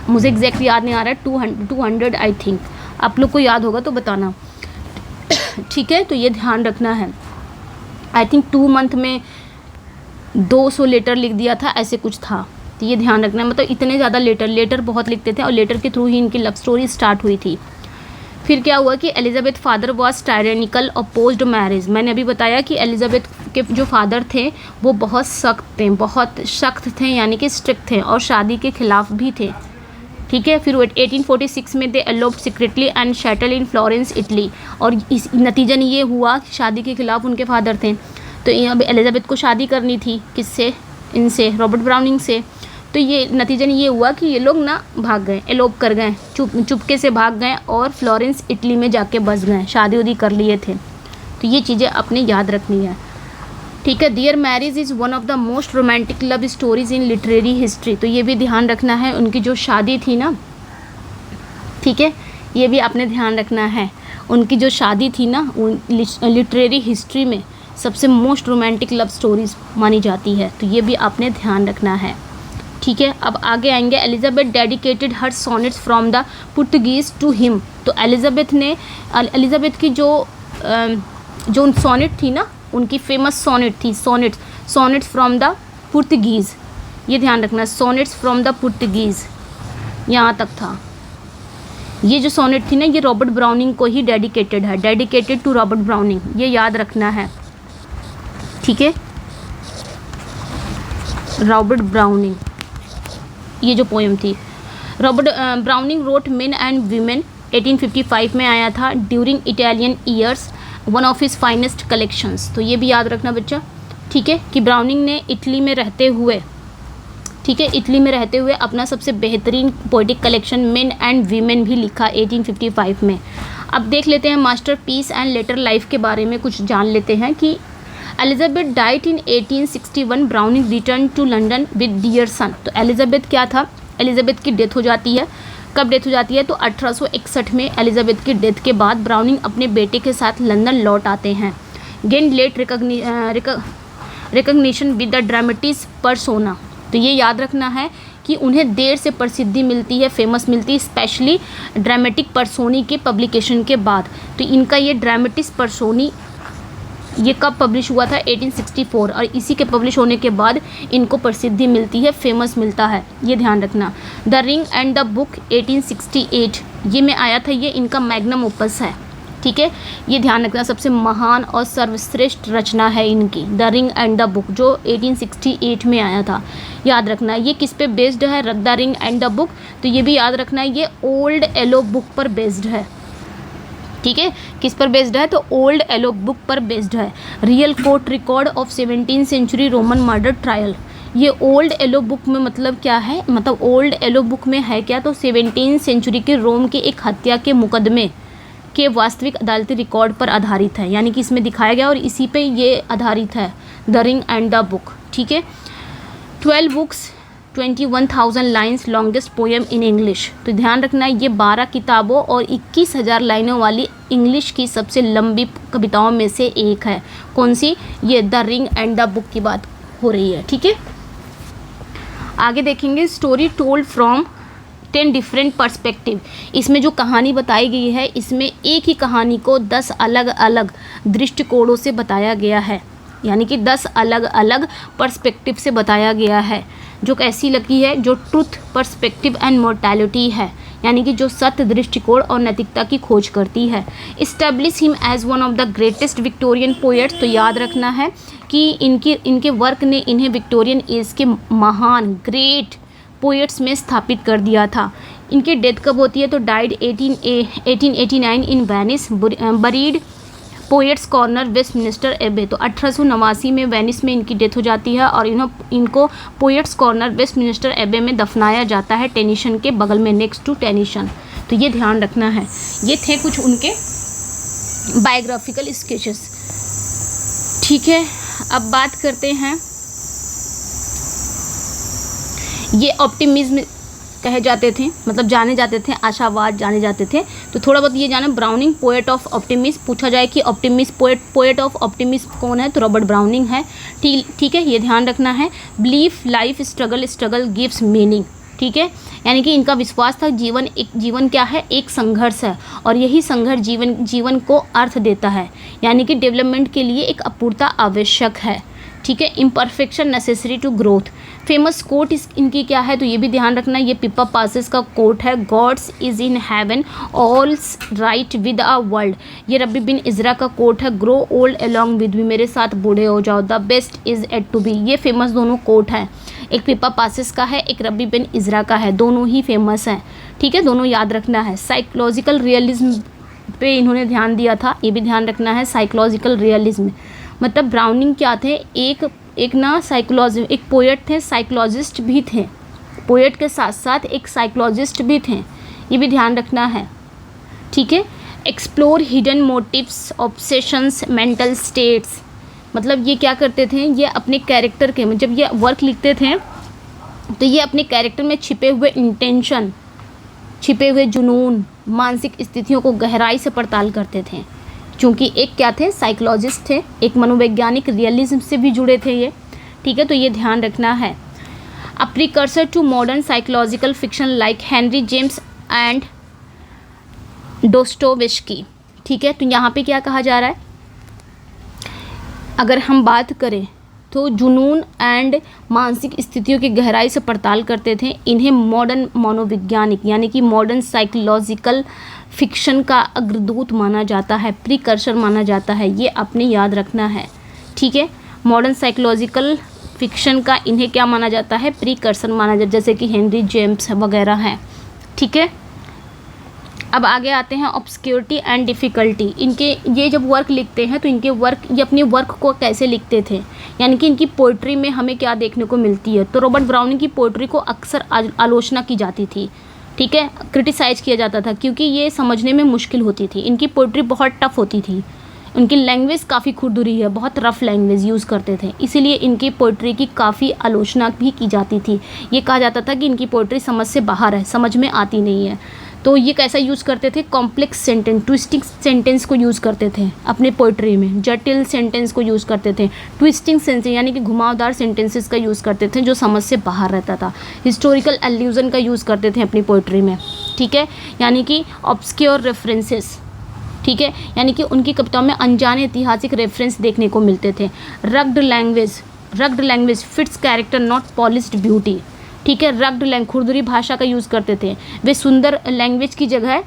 S1: मुझे एग्जैक्ट याद नहीं आ रहा है, 200 आई थिंक, आप लोग को याद होगा तो बताना। ठीक है, तो ये ध्यान रखना है। आई थिंक 2 मंथ में 200 लेटर लिख दिया था, ऐसे कुछ था। तो ये ध्यान रखना है, मतलब इतने ज़्यादा लेटर बहुत लिखते थे, और लेटर के थ्रू ही इनकी लव स्टोरी स्टार्ट हुई थी। फिर क्या हुआ कि Elizabeth father was tyrannical opposed marriage. मैंने अभी बताया कि एलिजाबेथ के जो फादर थे वो बहुत सख्त थे, यानी कि स्ट्रिक्ट थे, और शादी के खिलाफ भी थे। ठीक है, फिर 1846 में they eloped secretly and settle in Florence Italy, और इस नतीजन ये हुआ कि शादी के खिलाफ उनके फादर थे, तो यहाँ एलिजाबेथ को शादी करनी थी, किससे, इनसे, रॉबर्ट ब्राउनिंग से। तो ये नतीजन ये हुआ कि ये लोग ना भाग गए, एलोप कर गए, चुपके से भाग गए और फ्लोरेंस इटली में जाके बस गए, शादी उदी कर लिए थे। तो ये चीज़ें आपने याद रखनी है। ठीक है, their marriage is one of the most romantic love stories in literary history. तो ये भी ध्यान रखना है, उनकी जो शादी थी ना, ठीक है, ये भी आपने ध्यान रखना है। उनकी जो शादी थी ना, लिटरेरी हिस्ट्री में सबसे मोस्ट रोमांटिक लव स्टोरीज मानी जाती है, तो ये भी आपने ध्यान रखना है। ठीक है, अब आगे आएंगे। Elizabeth dedicated her sonnets from the Portuguese to him. तो एलिजाबेथ की जो सोनेट थी ना, उनकी फेमस सोनेट थी, सोनेट्स फ्रॉम द पुर्तगीज़, ये ध्यान रखना, सोनेट्स फ्रॉम द पुर्तगीज़। यहाँ तक था। ये जो सोनेट थी ना, ये रॉबर्ट ब्राउनिंग को ही डेडिकेटेड है, डेडिकेटेड टू रॉबर्ट ब्राउनिंग, ये याद रखना है, ठीक है। रॉबर्ट ब्राउनिंग, ये जो पोएम थी, Robert Browning wrote men and women, 1855 में आया था, during Italian years, one of his finest collections. तो ये भी याद रखना बच्चा, ठीक है, कि ब्राउनिंग ने इटली में रहते हुए, ठीक है, इटली में रहते हुए अपना सबसे बेहतरीन poetic collection men and women भी लिखा 1855 में। अब देख लेते हैं masterpiece and later life के बारे में कुछ जान लेते हैं कि Elizabeth died in 1861, Browning returned to London with dear son. तो एलिजाबेथ क्या था, एलिजाबेथ की डेथ हो जाती है। कब डेथ हो जाती है, तो 1861 में एलिजाबेथ की डेथ के बाद ब्राउनिंग अपने बेटे के साथ लंदन लौट आते हैं। Gain late recognition with the dramatis persona. तो ये याद रखना है कि उन्हें देर से प्रसिद्धि मिलती है, फेमस मिलती है, स्पेशली ड्रामेटिक परसोनी के पब्लिकेशन के बाद। तो इनका ये ड्रामेटिस परसोनी ये कब पब्लिश हुआ था, 1864, और इसी के पब्लिश होने के बाद इनको प्रसिद्धि मिलती है, फेमस मिलता है, ये ध्यान रखना। The ring and the book 1868 ये में आया था, ये इनका मैग्नम ओपस है, ठीक है, ये ध्यान रखना, सबसे महान और सर्वश्रेष्ठ रचना है इनकी, the ring and the book, जो 1868 में आया था, याद रखना। ये किस पे बेस्ड है, the ring and the book, तो ये भी याद रखना, ये ओल्ड एलो बुक पर बेस्ड है, ठीक है, किस पर बेस्ड है, तो ओल्ड एलो बुक पर बेस्ड है। Real court record of 17th century Roman murder trial, ये ओल्ड एलो बुक में मतलब क्या है, मतलब ओल्ड एलो बुक में है क्या, तो 17th सेंचुरी के रोम के एक हत्या के मुकदमे के वास्तविक अदालती रिकॉर्ड पर आधारित है, यानी कि इसमें दिखाया गया और इसी पे ये आधारित है, the ring and the book, ठीक है। 12 books 21,000 lines longest poem in English. तो ध्यान रखना, ये 12 किताबों और 21,000 लाइनों वाली इंग्लिश की सबसे लंबी कविताओं में से एक है। कौन सी, ये the ring and the book की बात हो रही है, ठीक है। आगे देखेंगे story told from 10 different perspective. इसमें जो कहानी बताई गई है, इसमें एक ही कहानी को 10 अलग अलग दृष्टिकोणों से बताया गया है, यानी कि 10 अलग अलग पर्सपेक्टिव से बताया गया है। जो कैसी लगी है, जो ट्रुथ, पर्सपेक्टिव एंड मोर्टैलिटी है, यानी कि जो सत्य, दृष्टिकोण और नैतिकता की खोज करती है। Establish him as one of the greatest Victorian poets. तो याद रखना है कि इनके वर्क ने इन्हें विक्टोरियन एज के महान ग्रेट पोएट्स में स्थापित कर दिया था। इनकी डेथ कब होती है, तो डाइड 1889 इन Venice, buried poets corner Westminster एबे। तो 1889 में वेनिस में इनकी डेथ हो जाती है और इनको पोएट्स कॉर्नर वेस्टमिनिस्टर एबे में दफनाया जाता है, टेनिसन के बगल में, नेक्स्ट टू टेनिसन। तो ये ध्यान रखना है। ये थे कुछ उनके बायोग्राफिकल स्केचेस, ठीक है। अब बात करते हैं, ये ऑप्टिमिज्म कहे जाते थे, मतलब जाने जाते थे, आशावाद जाने जाते थे। तो थोड़ा बहुत ये जाना, ब्राउनिंग पोएट ऑफ ऑप्टिमिस्ट, पूछा जाए कि ऑप्टिमिस्ट पोएट ऑफ ऑप्टिमिस्ट कौन है, तो रॉबर्ट ब्राउनिंग है, ठीक है, ये ध्यान रखना है। Belief life struggle gives meaning, ठीक है, यानी कि इनका विश्वास था जीवन क्या है, एक संघर्ष है, और यही संघर्ष जीवन को अर्थ देता है, यानी कि डेवलपमेंट के लिए एक अपूर्णता आवश्यक है, ठीक है। Imperfection necessary to growth. Famous quote इनकी क्या है, तो ये भी ध्यान रखना, ये पिपा पासेस का कोट है, God's is in heaven all's right with a world. ये रबी बिन इज़रा का कोट है, grow old along with me, मेरे साथ बूढ़े हो जाओ, the best is yet to be. ये फेमस दोनों कोट हैं, एक पिपा पासेस का है, एक रबी बिन इज़रा का है, दोनों ही फेमस हैं, ठीक है, दोनों याद रखना है। साइकोलॉजिकल रियलिज्म पे इन्होंने ध्यान दिया था, ये भी ध्यान रखना है। साइकोलॉजिकल रियलिज्म मतलब ब्राउनिंग क्या थे, एक ना एक पोएट थे, साइकोलॉजिस्ट भी थे, पोएट के साथ साथ एक साइकोलॉजिस्ट भी थे, ये भी ध्यान रखना है, ठीक है। Explore hidden motives, obsessions, mental states, मतलब ये क्या करते थे, ये अपने कैरेक्टर के, जब ये वर्क लिखते थे तो ये अपने कैरेक्टर में छिपे हुए इंटेंशन, छिपे हुए जुनून, मानसिक स्थितियों को गहराई से पड़ताल करते थे। चूँकि एक क्या थे, साइकोलॉजिस्ट थे, एक मनोवैज्ञानिक रियलिज्म से भी जुड़े थे ये, ठीक है, तो ये ध्यान रखना है। A precursor to modern psychological fiction like Henry James and Dostoevsky, ठीक है। तो यहाँ पे क्या कहा जा रहा है, अगर हम बात करें तो जुनून एंड मानसिक स्थितियों की गहराई से पड़ताल करते थे। इन्हें मॉडर्न मनोवैज्ञानिक यानी कि मॉडर्न साइकोलॉजिकल फिक्शन का अग्रदूत माना जाता है, प्रीकर्सर माना जाता है। ये आपने याद रखना है, ठीक है। मॉडर्न साइकोलॉजिकल फिक्शन का इन्हें क्या माना जाता है, प्रीकर्सर माना जाता है, जैसे कि हेनरी जेम्स वगैरह हैं, ठीक है। अब आगे आते हैं ऑब्सक्योरिटी एंड डिफ़िकल्टी। इनके ये जब वर्क लिखते हैं तो इनके वर्क, ये अपने वर्क को कैसे लिखते थे, यानी कि इनकी पोइट्री में हमें क्या देखने को मिलती है। तो रॉबर्ट ब्राउनिंग की पोइट्री को अक्सर आलोचना की जाती थी, ठीक है, क्रिटिसाइज किया जाता था, क्योंकि ये समझने में मुश्किल होती थी। इनकी पोइट्री बहुत टफ होती थी, उनकी लैंग्वेज काफ़ी खुरदुरी है, बहुत रफ लैंग्वेज यूज़ करते थे, इसीलिए इनकी पोइट्री की काफ़ी आलोचना भी की जाती थी। ये कहा जाता था कि इनकी पोइट्री समझ से बाहर है, समझ में आती नहीं है। तो ये कैसा यूज़ करते थे, कॉम्प्लेक्स सेंटेंस, ट्विस्टिंग सेंटेंस को यूज़ करते थे अपने पोइट्री में, जटिल सेंटेंस को यूज़ करते थे, ट्विस्टिंग सेंटेंस यानी कि घुमावदार सेंटेंसेस का यूज़ करते थे जो समझ से बाहर रहता था। हिस्टोरिकल एल्यूजन का यूज़ करते थे अपनी पोइट्री में, ठीक है, यानी कि ऑब्सक्योर रेफरेंसेस, ठीक है, यानी कि उनकी कविताओं में अनजाने ऐतिहासिक रेफरेंस देखने को मिलते थे। Rugged language fits character not polished beauty, ठीक है। रग्ड लैंग्वेज, खुरदुरी भाषा का यूज़ करते थे। वे सुंदर लैंग्वेज की जगह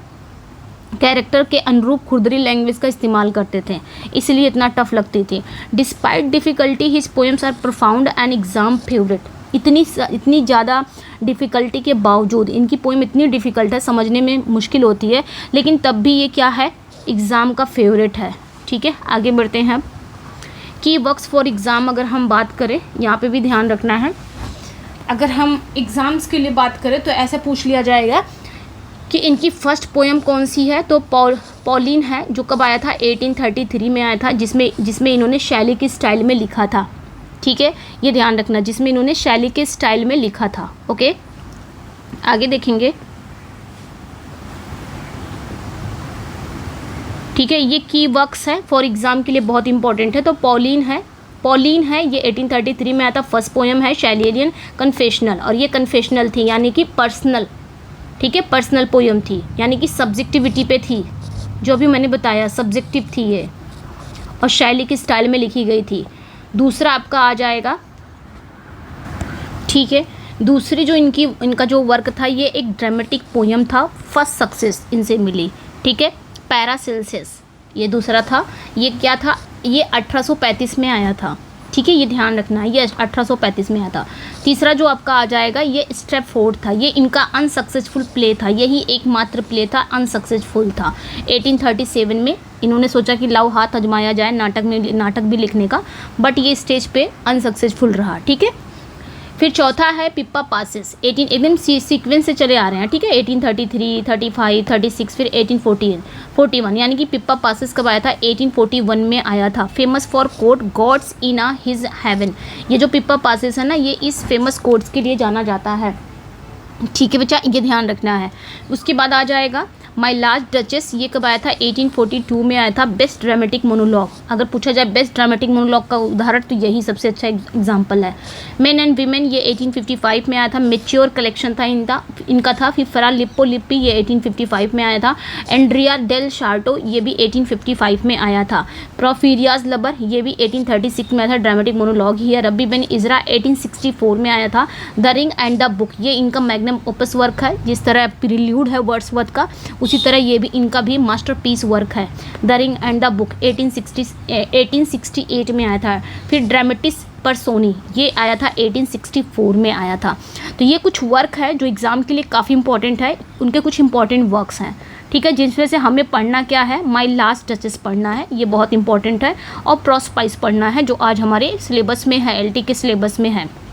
S1: कैरेक्टर के अनुरूप खुरदुरी लैंग्वेज का इस्तेमाल करते थे, इसलिए इतना टफ लगती थी। Despite difficulty his poems are profound and exam favourite. इतनी ज़्यादा डिफ़िकल्टी के बावजूद इनकी पोएम इतनी डिफ़िकल्ट है, समझने में मुश्किल होती है, लेकिन तब भी ये क्या है, एग्ज़ाम का फेवरेट है, ठीक है। आगे बढ़ते हैं। की वर्क्स फॉर एग्ज़ाम अगर हम बात करें, यहाँ पे भी ध्यान रखना है। अगर हम एग्ज़ाम्स के लिए बात करें तो ऐसा पूछ लिया जाएगा कि इनकी फ़र्स्ट पोएम कौन सी है, तो पॉलिन है, जो कब आया था, 1833 में आया था, जिसमें इन्होंने शैली के स्टाइल में लिखा था, ठीक है, ये ध्यान रखना, जिसमें इन्होंने शैली के स्टाइल में लिखा था। ओके, आगे देखेंगे, ठीक है। ये की वर्क्स है फॉर एग्ज़ाम के लिए बहुत इंपॉर्टेंट है। तो पॉलिन है, ये 1833 में आया था, फर्स्ट पोएम है शैलियन कन्फेशनल, और ये कन्फेशनल थी यानी कि पर्सनल, ठीक है, पर्सनल पोएम थी, यानी कि सब्जेक्टिविटी पे थी, जो भी मैंने बताया सब्जेक्टिव थी ये, और शैली के स्टाइल में लिखी गई थी। दूसरा आपका आ जाएगा, ठीक है, दूसरी जो इनका जो वर्क था, ये एक ड्रामेटिक पोएम था, फर्स्ट सक्सेस इनसे मिली, ठीक है, पैरासेल्सियस, ये दूसरा था। ये क्या था, ये 1835 में आया था, ठीक है, ये ध्यान रखना है, ये 1835 में आया था। तीसरा जो आपका आ जाएगा, ये स्ट्रैफोर्ड था, ये इनका अनसक्सेसफुल प्ले था, यही एकमात्र प्ले था, अनसक्सेसफुल था। 1837 में इन्होंने सोचा कि लाओ हाथ आजमाया जाए नाटक भी लिखने का, बट ये स्टेज पे अनसक्सेसफुल रहा, ठीक है। फिर चौथा है पिप्पा पासेस, एकदम सीक्वेंस से चले आ रहे हैं, ठीक है, 1833, 35, 36, फिर 1841, यानी कि पिप्पा पासेस कब आया था, 1841 में आया था। Famous for quote God's in a his heaven, ये जो पिप्पा पासेस है ना, ये इस फेमस कोट्स के लिए जाना जाता है, ठीक है बच्चा, ये ध्यान रखना है। उसके बाद आ जाएगा माई लास्ट डचेस, ये कब आया था, 1842 में आया था। बेस्ट ड्रामेटिक मोनोलॉग, अगर पूछा जाए बेस्ट ड्रामेटिक मोनोलॉग का उदाहरण, तो यही सबसे अच्छा एग्जाम्पल है। मेन एंड वीमेन, ये 1855 में आया था। मेच्योर कलेक्शन था इनका था। फिर फरा लिप्पो लिप्पी, ये 1855 में आया था। एंड्रिया डेल शार्टो, ये भी 1855 में आया था। प्रोफीरियाज लबर, ये भी 1836 में आया था, ड्रामेटिक मोनोलॉग ही है। रब्बी बेन इजरा 1864 में आया था। The ring and the book, ये इनका मैग्नम ओपस वर्क है, जिस तरह प्रील्यूड है वर्ड्सवर्थ का, उसी तरह ये भी इनका भी मास्टरपीस वर्क है। The ring and the book 1868 में आया था। फिर ड्रामेटिस परसोनी, ये आया था 1864 में आया था। तो ये कुछ वर्क है जो एग्ज़ाम के लिए काफ़ी इंपॉर्टेंट है, उनके कुछ इंपॉर्टेंट वर्क्स हैं, ठीक है, जिसमें से हमें पढ़ना क्या है, माई लास्ट डचेस पढ़ना है, ये बहुत इंपॉर्टेंट है, और प्रोस्पाइस पढ़ना है, जो आज हमारे सिलेबस में है, LT के सिलेबस में है।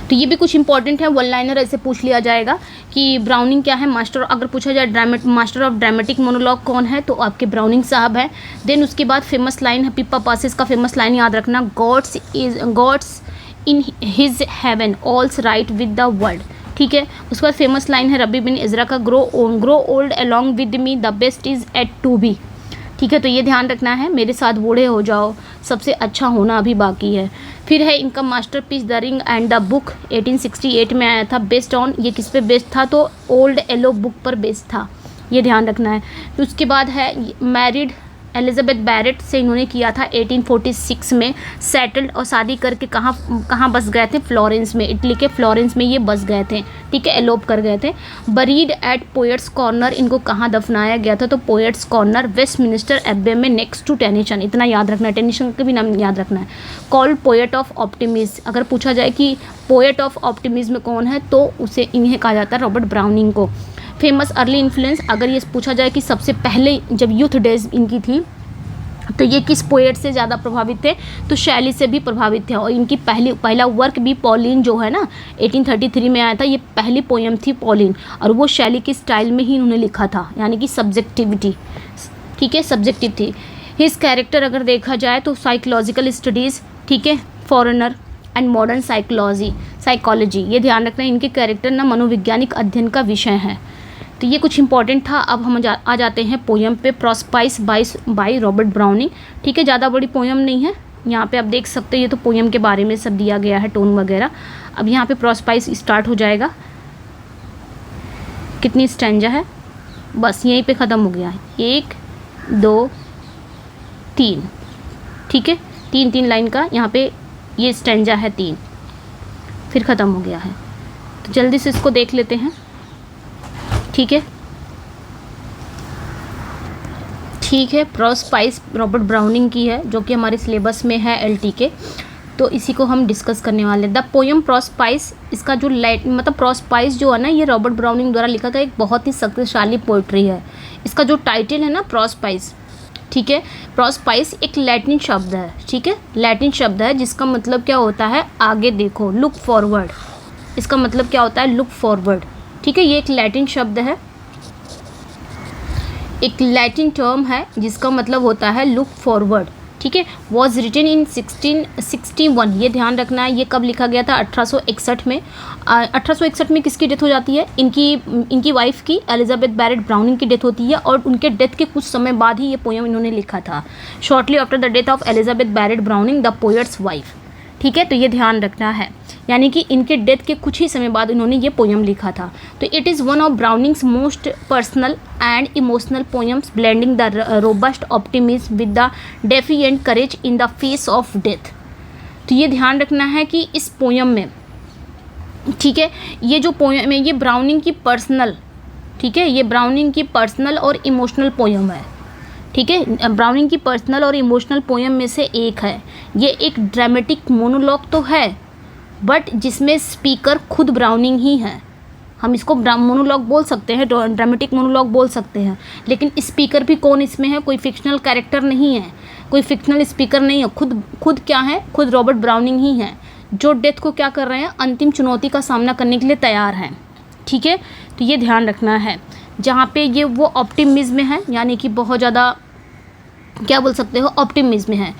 S1: तो ये भी कुछ इंपॉर्टेंट है। वन लाइनर ऐसे पूछ लिया जाएगा कि ब्राउनिंग क्या है, मास्टर, अगर पूछा जाए मास्टर ऑफ ड्रामेटिक मोनोलॉग कौन है, तो आपके ब्राउनिंग साहब है। देन उसके बाद फेमस लाइन है, पिप्पा पासेस का फेमस लाइन याद रखना, God's in his heaven all's right with the world, ठीक है। उसके बाद फेमस लाइन है रबी बिन इजरा का, grow old along with me, the best is yet to be, ठीक है। तो ये ध्यान रखना है, मेरे साथ बूढ़े हो जाओ, सबसे अच्छा होना अभी बाकी है। फिर है इनका masterpiece the ring and the book, 1868 में आया था। बेस्ड ऑन, ये किस पे बेस्ड था, तो ओल्ड येलो बुक पर बेस्ड था, ये ध्यान रखना है। फिर उसके बाद है मैरिड एलिजाबेथ बैरेट से इन्होंने किया था 1846 में, सेटल्ड और शादी करके कहाँ बस गए थे, फ्लोरेंस में, इटली के फ्लोरेंस में ये बस गए थे, ठीक है, एलोप कर गए थे। बरीड एट पोएट्स कॉर्नर, इनको कहाँ दफनाया गया था, तो पोएट्स कॉर्नर वेस्टमिनिस्टर एब्बे में नेक्स्ट टू टेनिसन, इतना याद रखना है, टेनिसन का भी नाम याद रखना है। कॉल्ड पोएट ऑफ ऑप्टिमिज्म, अगर पूछा जाए कि पोएट ऑफ ऑप्टिमिज्म कौन है तो उसे इन्हें कहा जाता है रॉबर्ट ब्राउनिंग को। फेमस अर्ली इन्फ्लुएंस, अगर ये पूछा जाए कि सबसे पहले जब यूथ डेज इनकी थी तो ये किस पोएट से ज़्यादा प्रभावित थे, तो शैली से भी प्रभावित थे। और इनकी पहला वर्क भी पॉलिन जो है ना 1833 में आया था, ये पहली पोएम थी पॉलिन, और वो शैली के स्टाइल में ही इन्होंने लिखा था, यानी कि सब्जेक्टिविटी, ठीक है, सब्जेक्टिव थी। हिज कैरेक्टर अगर देखा जाए तो साइकोलॉजिकल स्टडीज़, ठीक है, फॉरेनर एंड मॉडर्न साइकोलॉजी, ये ध्यान रखना है, इनके कैरेक्टर ना मनोवैज्ञानिक अध्ययन का विषय है। तो ये कुछ इंपॉर्टेंट था। अब हम आ जाते हैं पोयम पे, प्रोस्पाइस बाय रॉबर्ट ब्राउनिंग, ठीक है, ज़्यादा बड़ी पोयम नहीं है, यहाँ पे आप देख सकते हैं, ये तो पोयम के बारे में सब दिया गया है, टोन वगैरह। अब यहाँ पे प्रोस्पाइस स्टार्ट हो जाएगा, कितनी स्टैंजा है, बस यहीं पे ख़त्म हो गया है, 1 2 3, ठीक है, 3 लाइन का यहाँ पे ये स्टैंजा है 3, फिर ख़त्म हो गया है। तो जल्दी से इसको देख लेते हैं, ठीक है, ठीक है। प्रोस्पाइस रॉबर्ट ब्राउनिंग की है, जो कि हमारे सिलेबस में है एलटी के, तो इसी को हम डिस्कस करने वाले हैं। द पोयम प्रोस्पाइस, इसका जो मतलब प्रोस्पाइस जो है ना, ये रॉबर्ट ब्राउनिंग द्वारा लिखा गया एक बहुत ही शक्तिशाली पोइट्री है। इसका जो टाइटल है ना प्रोस्पाइस, ठीक है, प्रोस्पाइस एक लैटिन शब्द है, ठीक है, लैटिन शब्द है जिसका मतलब क्या होता है, आगे देखो, लुक फॉरवर्ड, इसका मतलब क्या होता है, लुक फॉरवर्ड, ठीक है, ये एक लैटिन शब्द है, एक लैटिन टर्म है जिसका मतलब होता है लुक फॉरवर्ड, ठीक है। वॉज रिटन इन 1661, ये ध्यान रखना है, ये कब लिखा गया था, 1861 में। 1861 में किसकी डेथ हो जाती है, इनकी वाइफ की, एलिजाबेथ बैरेट ब्राउनिंग की डेथ होती है, और उनके डेथ के कुछ समय बाद ही ये पोयम इन्होंने लिखा था। Shortly after the death of Elizabeth Barrett Browning the poet's wife, ठीक है, तो ये ध्यान रखना है, यानी कि इनके डेथ के कुछ ही समय बाद उन्होंने ये पोयम लिखा था। तो it is one of Browning's most personal and emotional poems, blending the robust optimism with the defiant courage in the face of death. तो ये ध्यान रखना है कि इस पोयम में, ठीक है, ये जो पोयम है ये ब्राउनिंग की पर्सनल, ठीक है, ये ब्राउनिंग की पर्सनल और इमोशनल पोयम है, ठीक है, ब्राउनिंग की पर्सनल और इमोशनल पोयम में से एक है। ये एक ड्रामेटिक मोनोलॉग तो है, बट जिसमें स्पीकर खुद ब्राउनिंग ही है, हम इसको मोनोलॉग बोल सकते हैं, ड्रामेटिक मोनोलॉग बोल सकते हैं, लेकिन स्पीकर भी कौन इसमें है, कोई फिक्शनल कैरेक्टर नहीं है, कोई फिक्शनल स्पीकर नहीं है, खुद क्या है, खुद रॉबर्ट ब्राउनिंग ही है, जो डेथ को क्या कर रहे हैं, अंतिम चुनौती का सामना करने के लिए तैयार हैं, ठीक है। तो ये ध्यान रखना है, जहाँ पे ये वो ऑप्टिमिज्म में है, यानी कि बहुत ज़्यादा क्या बोल सकते हो, ऑप्टिमिज्म में है,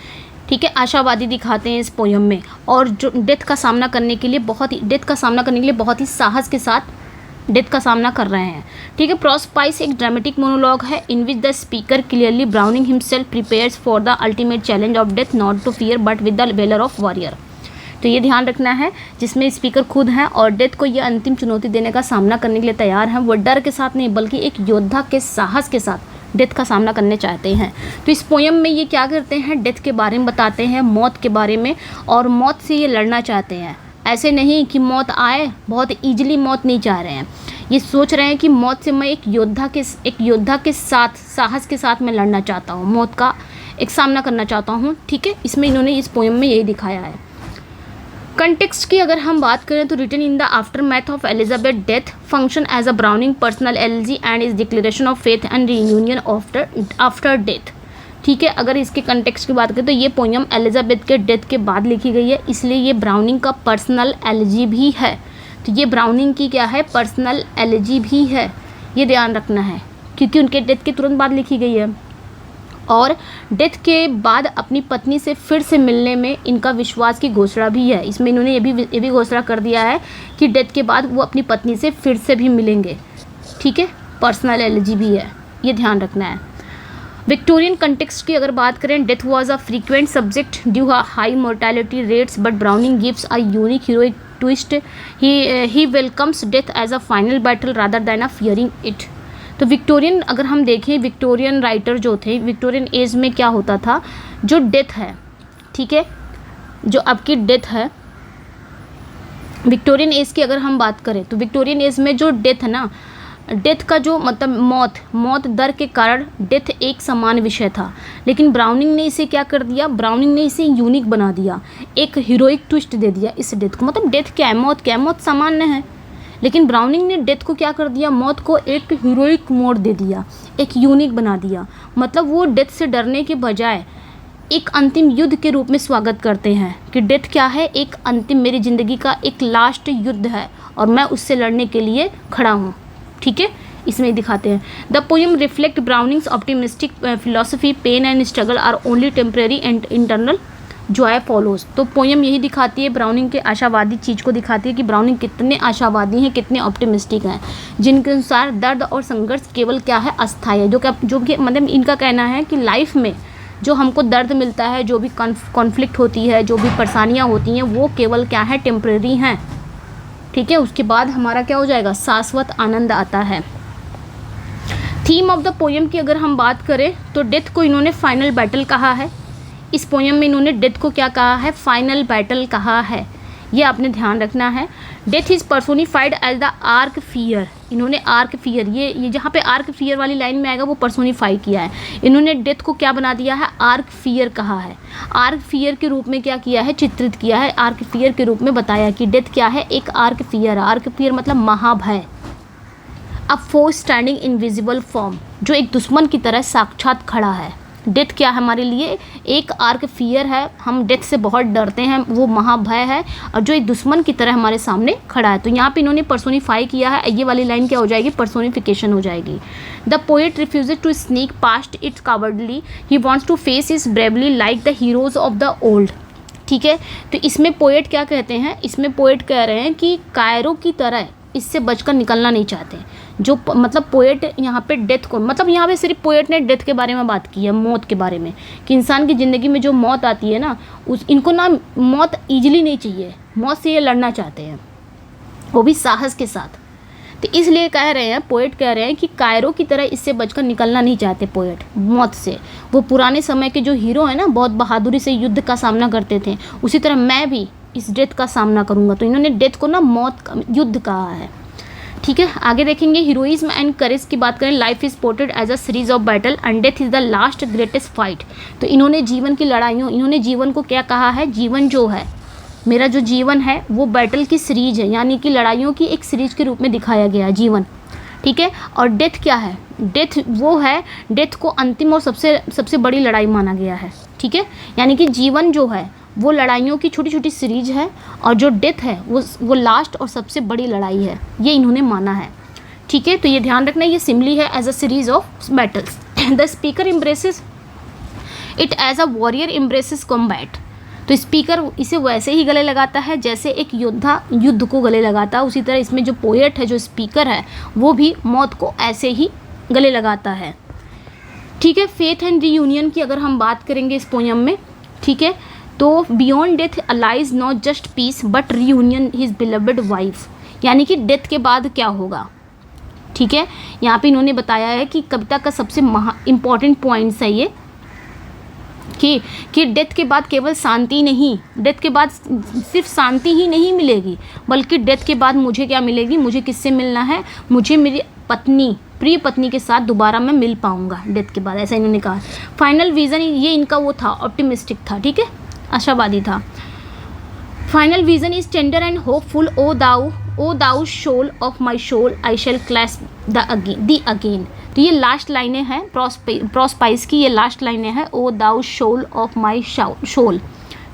S1: ठीक है, आशावादी दिखाते हैं इस पोयम में, और जो डेथ का सामना करने के लिए बहुत ही साहस के साथ डेथ का सामना कर रहे हैं, ठीक है। प्रोस्पाइस एक ड्रामेटिक मोनोलॉग है in which the speaker clearly Browning himself prepares for the ultimate challenge of death, not to fear but with the valour of warrior. तो ये ध्यान रखना है, जिसमें स्पीकर खुद हैं और डेथ को ये अंतिम चुनौती देने का सामना करने के लिए तैयार हैं, वो डर के साथ नहीं बल्कि एक योद्धा के साहस के साथ डेथ का सामना करने चाहते हैं। तो इस पोयम में ये क्या करते हैं, डेथ के बारे में बताते हैं, मौत के बारे में, और मौत से ये लड़ना चाहते हैं, ऐसे नहीं कि मौत आए, बहुत ईजिली मौत नहीं चाह रहे हैं, ये सोच रहे हैं कि मौत से मैं एक योद्धा के साथ, साहस के साथ मैं लड़ना चाहता हूँ, मौत का एक सामना करना चाहता हूँ, ठीक है। इसमें इन्होंने इस पोयम में यही दिखाया है। कंटेक्स्ट की अगर हम बात करें तो written in the aftermath of Elizabeth death, function as a Browning personal elegy and is declaration of faith and reunion after death, ठीक है। अगर इसके कंटेक्स्ट की बात करें तो ये पोयम एलिजाबेथ के डेथ के बाद लिखी गई है, इसलिए ये ब्राउनिंग का पर्सनल एलजी भी है। तो ये ब्राउनिंग की क्या है, पर्सनल एलजी भी है, ये ध्यान रखना है, क्योंकि उनके डेथ के तुरंत बाद लिखी गई है, और डेथ के बाद अपनी पत्नी से फिर से मिलने में इनका विश्वास की घोषणा भी है। इसमें इन्होंने ये भी घोषणा कर दिया है कि डेथ के बाद वो अपनी पत्नी से फिर से भी मिलेंगे, ठीक है, पर्सनल एलजी भी है, ये ध्यान रखना है। विक्टोरियन कंटेक्स्ट की अगर बात करें, death was a frequent subject due high mortality rates but Browning gives a unique heroic twist, he welcomes death as a final battle rather than a fearing it. तो विक्टोरियन अगर हम देखें, Victorian writer जो थे, Victorian age में क्या होता था, जो डेथ है, ठीक है, जो आपकी डेथ है, विक्टोरियन एज की अगर हम बात करें तो विक्टोरियन एज में जो डेथ है ना, डेथ का जो मतलब मौत दर के कारण डेथ एक समान विषय था। लेकिन ब्राउनिंग ने इसे क्या कर दिया, ब्राउनिंग ने इसे यूनिक बना दिया, एक हीरोइक ट्विस्ट दे दिया इस डेथ को। मतलब डेथ क्या है, मौत क्या है, मौत सामान्य है, लेकिन ब्राउनिंग ने डेथ को क्या कर दिया, मौत को एक हीरोइक मोड़ दे दिया, एक यूनिक बना दिया। मतलब वो डेथ से डरने के बजाय एक अंतिम युद्ध के रूप में स्वागत करते हैं कि डेथ क्या है, एक अंतिम, मेरी ज़िंदगी का एक लास्ट युद्ध है और मैं उससे लड़ने के लिए खड़ा हूँ, ठीक है, इसमें दिखाते हैं। The poem reflect Browning's optimistic philosophy, pain and struggle are only temporary and internal joy follows. तो पोएम यही दिखाती है, ब्राउनिंग के आशावादी चीज़ को दिखाती है कि ब्राउनिंग कितने आशावादी हैं, कितने ऑप्टिमिस्टिक हैं, जिनके अनुसार दर्द और संघर्ष केवल क्या है, अस्थायी है। जो कि मतलब इनका कहना है कि लाइफ में जो हमको दर्द मिलता है, जो भी कॉन्फ्लिक्ट होती है, जो भी परेशानियाँ होती हैं, वो केवल क्या है, टेम्परेरी हैं, ठीक है, उसके बाद हमारा क्या हो जाएगा, शाश्वत आनंद आता है। थीम ऑफ द पोएम की अगर हम बात करें तो डेथ को इन्होंने फाइनल बैटल कहा है। इस पोएम में इन्होंने डेथ को क्या कहा है, फाइनल बैटल कहा है, ये आपने ध्यान रखना है। Death is personified as the arch fear, इन्होंने आर्क फियर, ये जहाँ पे आर्क फियर वाली लाइन में आएगा वो पर्सोनिफाई किया है, इन्होंने डेथ को क्या बना दिया है, आर्क फियर कहा है, आर्क फियर के रूप में क्या किया है, चित्रित किया है, आर्क फियर के रूप में बताया कि डेथ क्या है, एक आर्क फियर। आर्क फियर मतलब महाभय, a for standing invisible form, जो एक दुश्मन की तरह साक्षात खड़ा है। डेथ क्या है हमारे लिए, एक आर्क फियर है, हम डेथ से बहुत डरते हैं, वो महाभय है और जो एक दुश्मन की तरह हमारे सामने खड़ा है। तो यहाँ पे इन्होंने पर्सोनिफाई किया है, ये वाली लाइन क्या हो जाएगी, पर्सोनिफिकेशन हो जाएगी। The poet refuses to sneak past its cowardly, he wants to face is bravely like the heroes of the old, ठीक है। तो इसमें पोएट क्या कहते हैं, इसमें पोएट कह रहे हैं कि कायरों की तरह इससे बचकर निकलना नहीं चाहते। जो मतलब पोएट यहाँ पे डेथ को, मतलब यहाँ पे सिर्फ पोएट ने डेथ के बारे में बात की है, मौत के बारे में, कि इंसान की ज़िंदगी में जो मौत आती है ना, इनको ना मौत ईजिली नहीं चाहिए, मौत से ये लड़ना चाहते हैं, वो भी साहस के साथ। तो इसलिए कह रहे हैं, पोएट कह रहे हैं कि कायरों की तरह इससे बचकर निकलना नहीं चाहते पोएट मौत से। वो पुराने समय के जो हीरो हैं ना, बहुत बहादुरी से युद्ध का सामना करते थे, उसी तरह मैं भी इस डेथ का सामना करूँगा। तो इन्होंने डेथ को ना मौत का युद्ध कहा है, ठीक है। आगे देखेंगे, हीरोइज्म एंड करेज की बात करें, life is portrayed as a series of battle and death is the last greatest fight. तो इन्होंने जीवन की लड़ाइयों, इन्होंने जीवन को क्या कहा है, जीवन जो है, मेरा जो जीवन है वो बैटल की सीरीज है, यानी कि लड़ाइयों की एक सीरीज के रूप में दिखाया गया है जीवन, ठीक है। और डेथ क्या है, डेथ वो है, डेथ को अंतिम और सबसे बड़ी लड़ाई माना गया है, ठीक है। यानी कि जीवन जो है वो लड़ाइयों की छोटी छोटी सीरीज है और जो डेथ है वो लास्ट और सबसे बड़ी लड़ाई है, ये इन्होंने माना है, ठीक है। तो ये ध्यान रखना, ये सिमिली है as a series of battles. The speaker embraces it as a warrior embraces combat. तो स्पीकर इसे वैसे ही गले लगाता है जैसे एक योद्धा युद्ध को गले लगाता है, उसी तरह इसमें जो पोएट है, जो स्पीकर है, वो भी मौत को ऐसे ही गले लगाता है, ठीक है। फेथ एंड रीयूनियन की अगर हम बात करेंगे इस पोयम में, ठीक है, तो beyond death lies not just peace but reunion his beloved wife, यानी कि डेथ के बाद क्या होगा, ठीक है। यहाँ पे इन्होंने बताया है कि कविता का सबसे इम्पॉर्टेंट पॉइंट्स है ये कि डेथ के बाद केवल शांति नहीं, डेथ के बाद सिर्फ शांति ही नहीं मिलेगी, बल्कि डेथ के बाद मुझे क्या मिलेगी, मुझे किससे मिलना है, मुझे मेरी पत्नी, प्रिय पत्नी के साथ दोबारा मैं मिल पाऊंगा डेथ के बाद, ऐसा इन्होंने कहा। फाइनल विजन ये इनका वो था, ऑप्टिमिस्टिक था, ठीक है, आशावादी था। Final vision is tender and hopeful, O thou soul of my soul I shall clasp thee again. तो ये लास्ट लाइनें हैं प्रोस्पाइस की, ये लास्ट लाइनें हैं, ओ thou soul of my soul,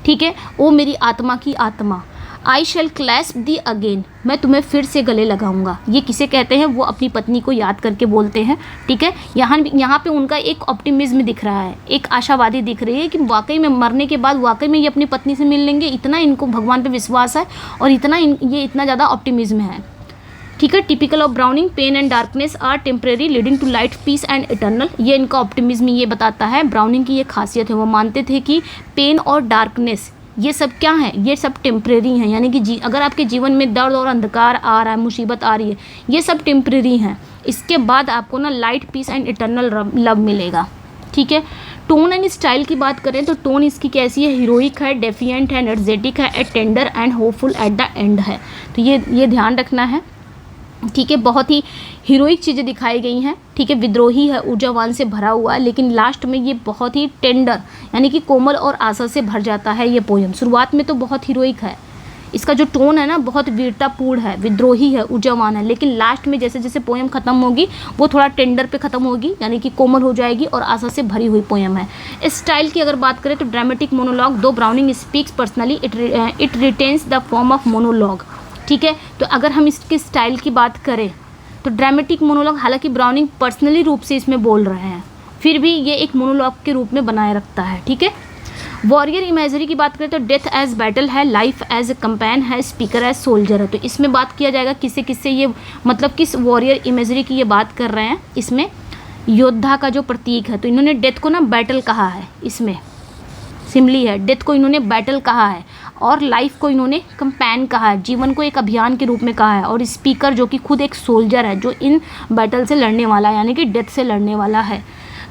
S1: ठीक है, ओ मेरी आत्मा की आत्मा, आई शैल क्लैस्प दी अगेन, मैं तुम्हें फिर से गले लगाऊंगा। ये किसे कहते हैं, वो अपनी पत्नी को याद करके बोलते हैं, ठीक है। यहाँ पे उनका एक ऑप्टिमिज्म दिख रहा है, एक आशावादी दिख रही है कि वाकई में मरने के बाद वाकई में ये अपनी पत्नी से मिल लेंगे, इतना इनको भगवान पे विश्वास है और ये इतना ज़्यादा ऑप्टिमिज्म है, ठीक है। Typical of Browning, pain and darkness are temporary leading to light, peace and eternal. ये इनका ऑप्टिमिज्म ये बताता है, ब्राउनिंग की ये खासियत है, वो मानते थे कि पेन और डार्कनेस ये सब क्या है, ये सब टेम्परेरी हैं। यानी कि अगर आपके जीवन में दर्द और अंधकार आ रहा है, मुसीबत आ रही है, ये सब टेम्परेरी हैं। इसके बाद आपको ना light, peace and eternal love मिलेगा। ठीक है। टोन एंड स्टाइल की बात करें तो टोन इसकी कैसी है, हीरोइक है, डेफिएंट है, एनर्जेटिक है, tender and hopeful at the end है। तो ये ध्यान रखना है। ठीक है। बहुत ही हीरोइक चीज़ें दिखाई गई हैं। ठीक है। विद्रोही है, ऊर्जावान से भरा हुआ है, लेकिन लास्ट में ये बहुत ही टेंडर यानी कि कोमल और आशा से भर जाता है ये पोयम। शुरुआत में तो बहुत हीरोइक है, इसका जो टोन है ना बहुत वीरतापूर्ण है, विद्रोही है, ऊर्जावान है, लेकिन लास्ट में जैसे जैसे पोयम ख़त्म होगी वो थोड़ा टेंडर पे ख़त्म होगी, यानी कि कोमल हो जाएगी और आशा से भरी हुई पोयम है। स्टाइल की अगर बात करें तो ड्रामेटिक मोनोलॉग, दो browning speaks personally, it retains the form of monologue. ठीक है। तो अगर हम इसके स्टाइल की बात करें तो ड्रामेटिक मोनोलॉग, हालांकि ब्राउनिंग पर्सनली रूप से इसमें बोल रहे हैं, फिर भी ये एक मोनोलॉग के रूप में बनाए रखता है। ठीक है। वॉरियर इमेजरी की बात करें तो डेथ एज बैटल है, लाइफ एज कंपेन है, स्पीकर एज सोल्जर है। तो इसमें बात किया जाएगा किससे किससे, ये मतलब किस वॉरियर इमेजरी की ये बात कर रहे हैं। इसमें योद्धा का जो प्रतीक है, तो इन्होंने डेथ को ना बैटल कहा है, इसमें सिमली है, डेथ को इन्होंने बैटल कहा है, और लाइफ को इन्होंने कंपेन कहा है, जीवन को एक अभियान के रूप में कहा है, और स्पीकर जो कि खुद एक सोल्जर है जो इन बैटल से लड़ने वाला है, यानी कि डेथ से लड़ने वाला है।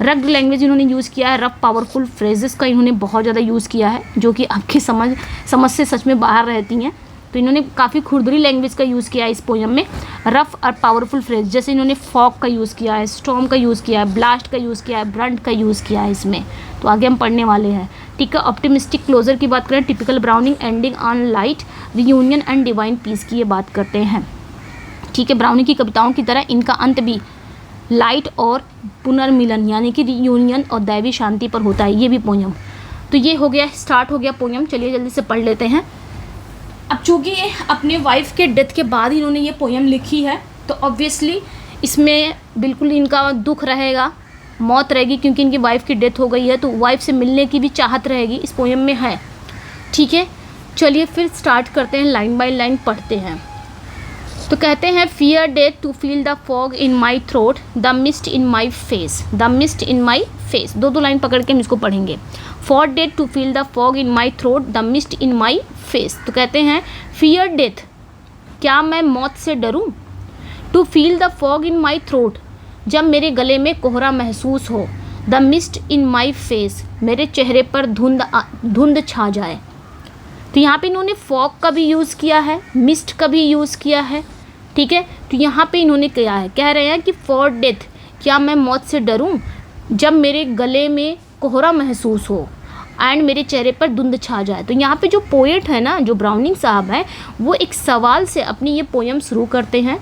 S1: रग्ड लैंग्वेज इन्होंने यूज़ किया है, रफ पावरफुल फ्रेजेस का इन्होंने बहुत ज़्यादा यूज़ किया है, जो कि आपकी समझ से सच में बाहर रहती हैं। तो इन्होंने काफ़ी खुरदरी लैंग्वेज का यूज़ किया है इस पोयम में। रफ और पावरफुल फ्रेज, जैसे इन्होंने फॉग का यूज़ किया है, स्टॉर्म का यूज़ किया है, ब्लास्ट का यूज़ किया है, ब्रंट का यूज़ किया है इसमें। तो आगे हम पढ़ने वाले हैं। ठीक है। ऑप्टिमिस्टिक क्लोजर की बात करें, typical Browning, ending on light, reunion and divine peace की ये बात करते हैं। ठीक है। ब्राउनिंग की कविताओं की तरह इनका अंत भी लाइट और पुनर्मिलन यानी कि रियूनियन और दैवी शांति पर होता है, ये भी पोयम। तो ये हो गया, स्टार्ट हो गया पोयम। चलिए जल्दी से पढ़ लेते हैं। अब चूँकि अपने वाइफ के डेथ के बाद इन्होंने ये पोयम लिखी है, तो ऑब्वियसली इसमें बिल्कुल इनका दुख रहेगा, मौत रहेगी, क्योंकि इनकी वाइफ की डेथ हो गई है, तो वाइफ से मिलने की भी चाहत रहेगी, इस पोयम में है। ठीक है। चलिए फिर स्टार्ट करते हैं, लाइन बाय लाइन पढ़ते हैं। तो कहते हैं, fear death to feel the fog in my throat, the mist in my face, the mist in my face. दो लाइन पकड़ के हम इसको पढ़ेंगे। For death to feel the fog in my throat, the mist in my face. तो कहते हैं, fear death, क्या मैं मौत से डरूं? To feel the fog in my throat, जब मेरे गले में कोहरा महसूस हो। The mist in my face, मेरे चेहरे पर धुंध छा जाए। तो यहाँ पे इन्होंने फॉग का भी यूज़ किया है, मिस्ट का भी यूज़ किया है। ठीक है। तो यहाँ पे इन्होंने क्या है, कह रहे हैं कि फॉर डेथ, क्या मैं मौत से डरूं जब मेरे गले में कोहरा महसूस हो एंड मेरे चेहरे पर धुंध छा जाए। तो यहाँ पे जो पोएट है ना, जो ब्राउनिंग साहब है, वो एक सवाल से अपनी ये पोयम शुरू करते हैं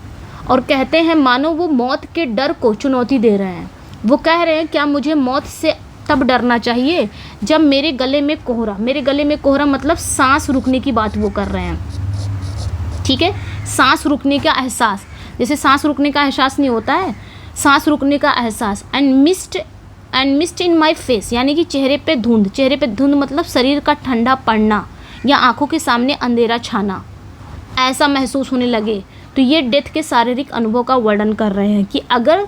S1: और कहते हैं मानो वो मौत के डर को चुनौती दे रहे हैं। वो कह रहे हैं क्या मुझे मौत से तब डरना चाहिए जब मेरे गले में कोहरा मतलब सांस रुकने की बात वो कर रहे हैं। ठीक है। सांस रुकने का एहसास, जैसे सांस रुकने का एहसास नहीं होता है, सांस रुकने का एहसास। And mist in my face, यानी कि चेहरे पे धुंध मतलब शरीर का ठंडा पड़ना या आंखों के सामने अंधेरा छाना, ऐसा महसूस होने लगे। तो ये डेथ के शारीरिक अनुभव का वर्णन कर रहे हैं कि अगर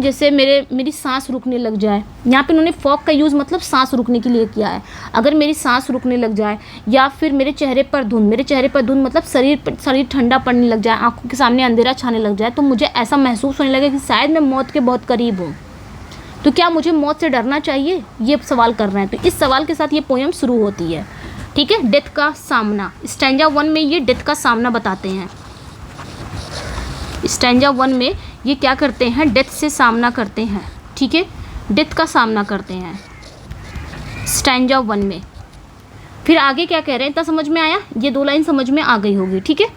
S1: जैसे मेरी सांस रुकने लग जाए, यहाँ पे उन्होंने फॉग का यूज़ मतलब सांस रुकने के लिए किया है। अगर मेरी सांस रुकने लग जाए या फिर मेरे चेहरे पर धुंध मतलब शरीर ठंडा पड़ने लग जाए, आंखों के सामने अंधेरा छाने लग जाए, तो मुझे ऐसा महसूस होने लगे कि शायद मैं मौत के बहुत करीब हूँ। तो क्या मुझे मौत से डरना चाहिए, ये सवाल कर रहे हैं। तो इस सवाल के साथ ये पोयम शुरू होती है। ठीक है। डेथ का सामना, स्टैंजा 1 में ये डेथ का सामना बताते हैं। स्टैंजा 1 में ये क्या करते हैं, डेथ से सामना करते हैं। ठीक है। डेथ का सामना करते हैं स्टैंजा 1 में। फिर आगे क्या कह रहे हैं, इतना समझ में आया, ये 2 लाइन समझ में आ गई होगी। ठीक है।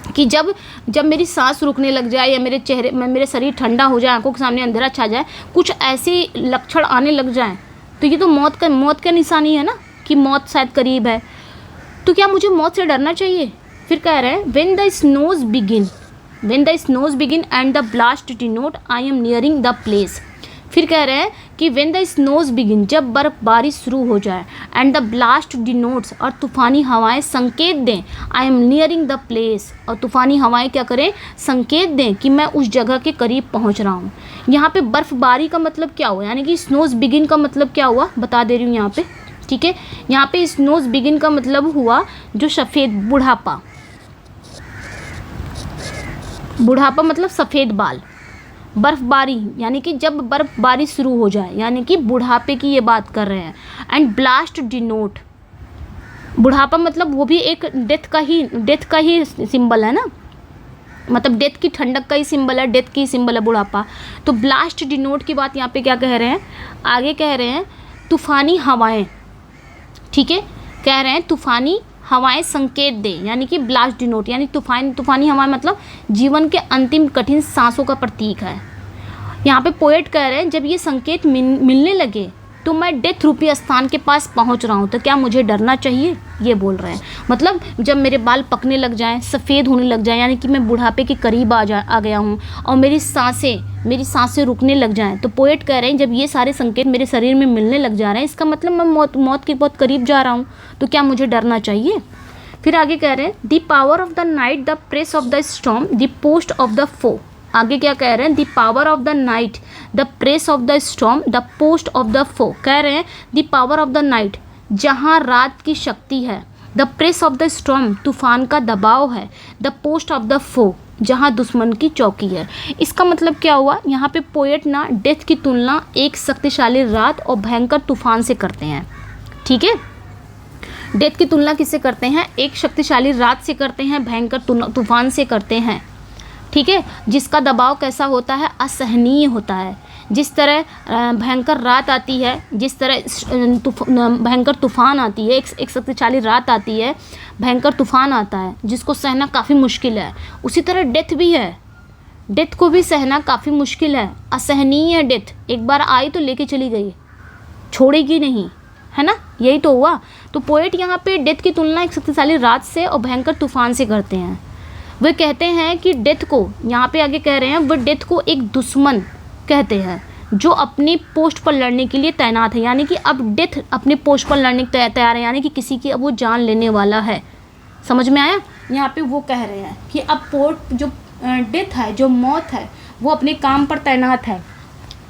S1: कि जब मेरी सांस रुकने लग जाए या मेरे शरीर ठंडा हो जाए, आंखों के सामने अंधेरा छा जाए, कुछ ऐसे लक्षण आने लग जाएं, तो ये तो मौत का निशानी है ना, कि मौत शायद करीब है। तो क्या मुझे मौत से डरना चाहिए? फिर कह रहे हैं, when the snows begin and the blast denote I am nearing the place। फिर कह रहे हैं कि when the snows begin, जब बर्फबारी शुरू हो जाए, and the blast denotes, और तूफ़ानी हवाएं संकेत दें, I am nearing the place, और तूफ़ानी हवाएं क्या करें, संकेत दें कि मैं उस जगह के करीब पहुंच रहा हूं। यहाँ पे बर्फबारी का मतलब क्या हुआ, यानी कि स्नोज बिगिन का मतलब क्या हुआ, बता दे रही हूँ यहाँ पे। ठीक है। यहाँ पे स्नोज बिगिन का मतलब हुआ जो सफ़ेद, बुढ़ापा, बुढ़ापा मतलब सफ़ेद बाल। बर्फबारी यानी कि जब बर्फबारी शुरू हो जाए, यानी कि बुढ़ापे की ये बात कर रहे हैं। एंड ब्लास्ट डिनोट, बुढ़ापा मतलब वो भी एक डेथ का ही सिंबल है ना, मतलब डेथ की, ठंडक का ही सिंबल है, डेथ की सिंबल है बुढ़ापा। तो ब्लास्ट डिनोट की बात यहाँ पे क्या कह रहे हैं, आगे कह रहे हैं तूफ़ानी हवाएं, ठीक है, कह रहे हैं तूफ़ानी हवाएं संकेत दें, यानी कि ब्लास्ट डिनोट यानी तूफ़ानी हवाएं मतलब जीवन के अंतिम कठिन सांसों का प्रतीक है। यहाँ पे पोएट कह रहे हैं जब ये संकेत मिलने लगे तो मैं डेथ रूपी स्थान के पास पहुँच रहा हूँ, तो क्या मुझे डरना चाहिए, ये बोल रहे हैं। मतलब जब मेरे बाल पकने लग जाएं, सफ़ेद होने लग जाएं, यानी कि मैं बुढ़ापे के करीब आ गया हूँ और मेरी सांसें रुकने लग जाएं, तो पोएट कह रहे हैं जब ये सारे संकेत मेरे शरीर में मिलने लग जा रहे हैं, इसका मतलब मैं मौत के बहुत करीब जा रहा हूँ, तो क्या मुझे डरना चाहिए। फिर आगे कह रहे हैं the power of the night, the press of the storm, the post of the foe. आगे क्या कह रहे हैं, the power of the night, the press of the storm, the post of the foe. कह रहे हैं the power of the night, जहाँ रात की शक्ति है, the press of the storm, तूफान का दबाव है, the post of the foe, जहाँ दुश्मन की चौकी है। इसका मतलब क्या हुआ, यहाँ पे पोएट ना डेथ की तुलना एक शक्तिशाली रात और भयंकर तूफान से करते हैं, ठीक है। डेथ की तुलना किससे करते हैं, एक शक्तिशाली रात से करते हैं, भयंकर तूफान से करते हैं, ठीक है, जिसका दबाव कैसा होता है, असहनीय होता है। जिस तरह भयंकर रात आती है, जिस तरह भयंकर तूफान आती है, एक शक्तिशाली रात आती है, भयंकर तूफान आता है जिसको सहना काफ़ी मुश्किल है, उसी तरह डेथ भी है, डेथ को भी सहना काफ़ी मुश्किल है, असहनीय है डेथ। एक बार आई तो लेके चली गई, छोड़ेगी नहीं, है ना, यही तो हुआ। तो पोएट यहाँ पे डेथ की तुलना एक शक्तिशाली रात से और भयंकर तूफान से करते हैं। वे कहते हैं कि डेथ को, यहाँ पे आगे कह रहे हैं, वो डेथ को एक दुश्मन कहते हैं जो अपनी पोस्ट पर लड़ने के लिए तैनात है, यानी कि अब डेथ अपनी पोस्ट पर लड़ने के तैयार है, यानी कि किसी की अब वो जान लेने वाला है। समझ में आया, यहाँ पे वो कह रहे हैं कि अब जो डेथ है, जो मौत है, वो अपने काम पर तैनात है,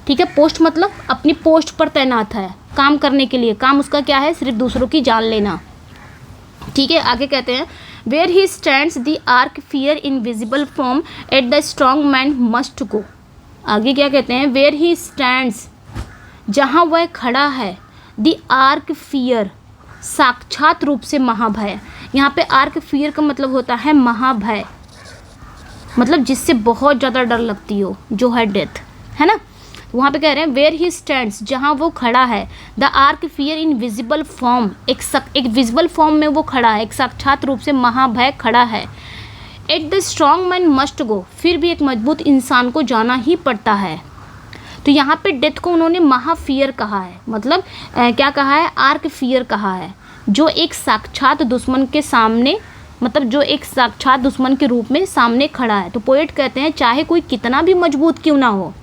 S1: ठीक है। पोस्ट मतलब अपनी पोस्ट पर तैनात है, काम करने के लिए, काम उसका क्या है, सिर्फ दूसरों की जान लेना, ठीक है। आगे कहते हैं where he stands the arch fear invisible form at the strong man must go. आगे क्या कहते हैं, वेयर ही स्टैंड्स, जहाँ वह खड़ा है, द आर्क फियर, साक्षात रूप से महाभय। यहाँ पे आर्क फियर का मतलब होता है महाभय, मतलब जिससे बहुत ज़्यादा डर लगती हो, जो है डेथ, है ना। वहाँ पे कह रहे हैं वेयर ही स्टैंड्स, जहाँ वो खड़ा है, the arch fear in visible form, एक विजिबल फॉर्म में वो खड़ा है, एक साक्षात रूप से महाभय खड़ा है। Eight the strong man must गो, फिर भी एक मजबूत इंसान को जाना ही पड़ता है। तो यहाँ पे डेथ को उन्होंने महाफियर कहा है, मतलब क्या कहा है, आर्क फियर कहा है, जो एक साक्षात दुश्मन के सामने, मतलब जो एक साक्षात दुश्मन के रूप में सामने खड़ा है। तो पोएट कहते हैं चाहे कोई कितना भी मजबूत क्यों ना हो,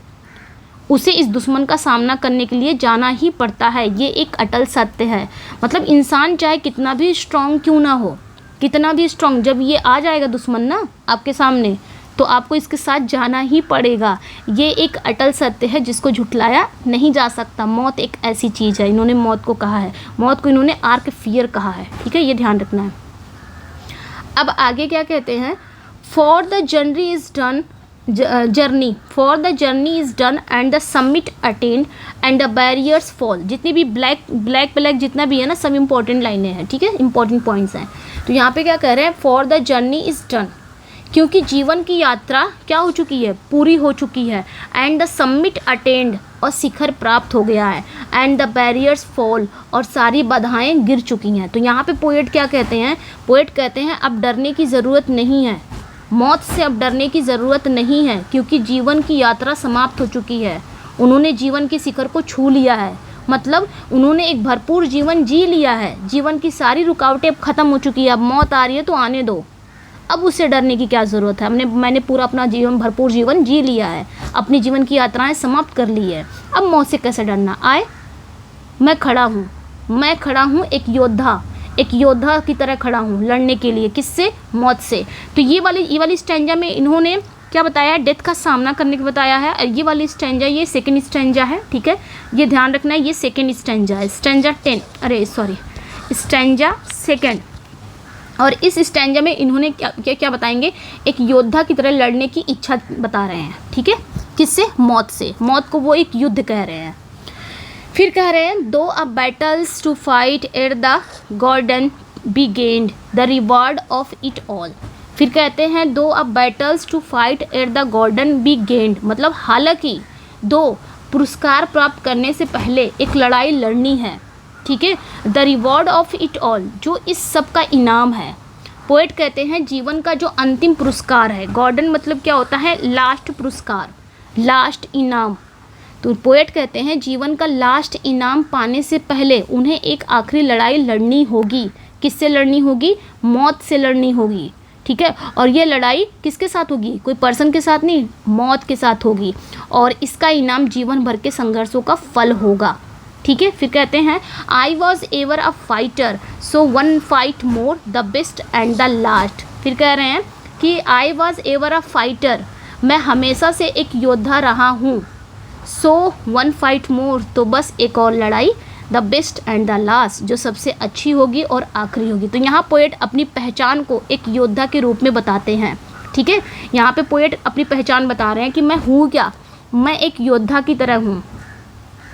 S1: उसे इस दुश्मन का सामना करने के लिए जाना ही पड़ता है, ये एक अटल सत्य है। मतलब इंसान चाहे कितना भी स्ट्रांग क्यों ना हो, कितना भी स्ट्रांग, जब ये आ जाएगा दुश्मन ना आपके सामने, तो आपको इसके साथ जाना ही पड़ेगा। ये एक अटल सत्य है जिसको झुठलाया नहीं जा सकता। मौत एक ऐसी चीज़ है, इन्होंने मौत को कहा है, मौत को इन्होंने आर्क फियर कहा है, ठीक है, ये ध्यान रखना है। अब आगे क्या कहते हैं, for the journey is done, for the journey is done and the summit attend and the barriers fall. जितनी भी ब्लैक जितना भी है ना, सब इंपॉर्टेंट लाइनें हैं, ठीक है, इंपॉर्टेंट पॉइंट्स हैं। तो यहाँ पे क्या कह रहे हैं, for the journey is done, क्योंकि जीवन की यात्रा क्या हो चुकी है, पूरी हो चुकी है। एंड द समिट अटेंड, और शिखर प्राप्त हो गया है। एंड द बैरियर्स फॉल, और सारी बाधाएं गिर चुकी हैं। तो यहाँ पे पोएट क्या कहते हैं, पोएट कहते हैं अब डरने की ज़रूरत नहीं है, मौत से अब डरने की ज़रूरत नहीं है, क्योंकि जीवन की यात्रा समाप्त हो चुकी है। उन्होंने जीवन के शिखर को छू लिया है, मतलब उन्होंने एक भरपूर जीवन जी लिया है, जीवन की सारी रुकावटें अब ख़त्म हो चुकी है। अब मौत आ रही है तो आने दो, अब उससे डरने की क्या ज़रूरत है, मैंने पूरा अपना जीवन, भरपूर जीवन जी लिया है, अपनी जीवन की यात्राएं समाप्त कर ली है, अब मौत से कैसे डरना। आए, मैं खड़ा हूँ एक योद्धा की तरह खड़ा हूँ लड़ने के लिए, किससे, मौत से। तो ये वाली स्टैंजा में इन्होंने क्या बताया है, डेथ का सामना करने को बताया है। ये वाली स्टैंजा, ये सेकंड स्टैंजा है, ठीक है, ये ध्यान रखना है, ये सेकंड स्टैंजा है, स्टैंजा 10, अरे सॉरी, स्टैंजा सेकंड। और इस स्टैंजा में इन्होंने क्या बताएंगे, एक योद्धा की तरह लड़ने की इच्छा बता रहे हैं, ठीक है, किससे, मौत से, मौत को वो एक युद्ध कह रहे हैं। फिर कह रहे हैं though a battles to fight at the guerdon be gained the reward of it all. फिर कहते हैं though a battles to fight at the guerdon be gained, मतलब हालांकि दो पुरस्कार प्राप्त करने से पहले एक लड़ाई लड़नी है, ठीक है, the reward of it all, जो इस सब का इनाम है। पोएट कहते हैं जीवन का जो अंतिम पुरस्कार है, गॉर्डन मतलब क्या होता है, लास्ट पुरस्कार, लास्ट इनाम। तो पोएट कहते हैं जीवन का लास्ट इनाम पाने से पहले उन्हें एक आखिरी लड़ाई लड़नी होगी। किससे लड़नी होगी, मौत से लड़नी होगी, ठीक है। और ये लड़ाई किसके साथ होगी, कोई पर्सन के साथ नहीं, मौत के साथ होगी, और इसका इनाम जीवन भर के संघर्षों का फल होगा, ठीक है। फिर कहते हैं आई was ever a fighter so one fight more the best and the last. फिर कह रहे हैं कि आई वॉज एवर अ फाइटर, मैं हमेशा से एक योद्धा रहा हूँ, सो वन फाइट मोर, तो बस एक और लड़ाई, the best and the last, जो सबसे अच्छी होगी और आखिरी होगी। तो यहाँ पोएट अपनी पहचान को एक योद्धा के रूप में बताते हैं, ठीक है। यहाँ पे पोएट अपनी पहचान बता रहे हैं कि मैं हूँ क्या, मैं एक योद्धा की तरह हूँ,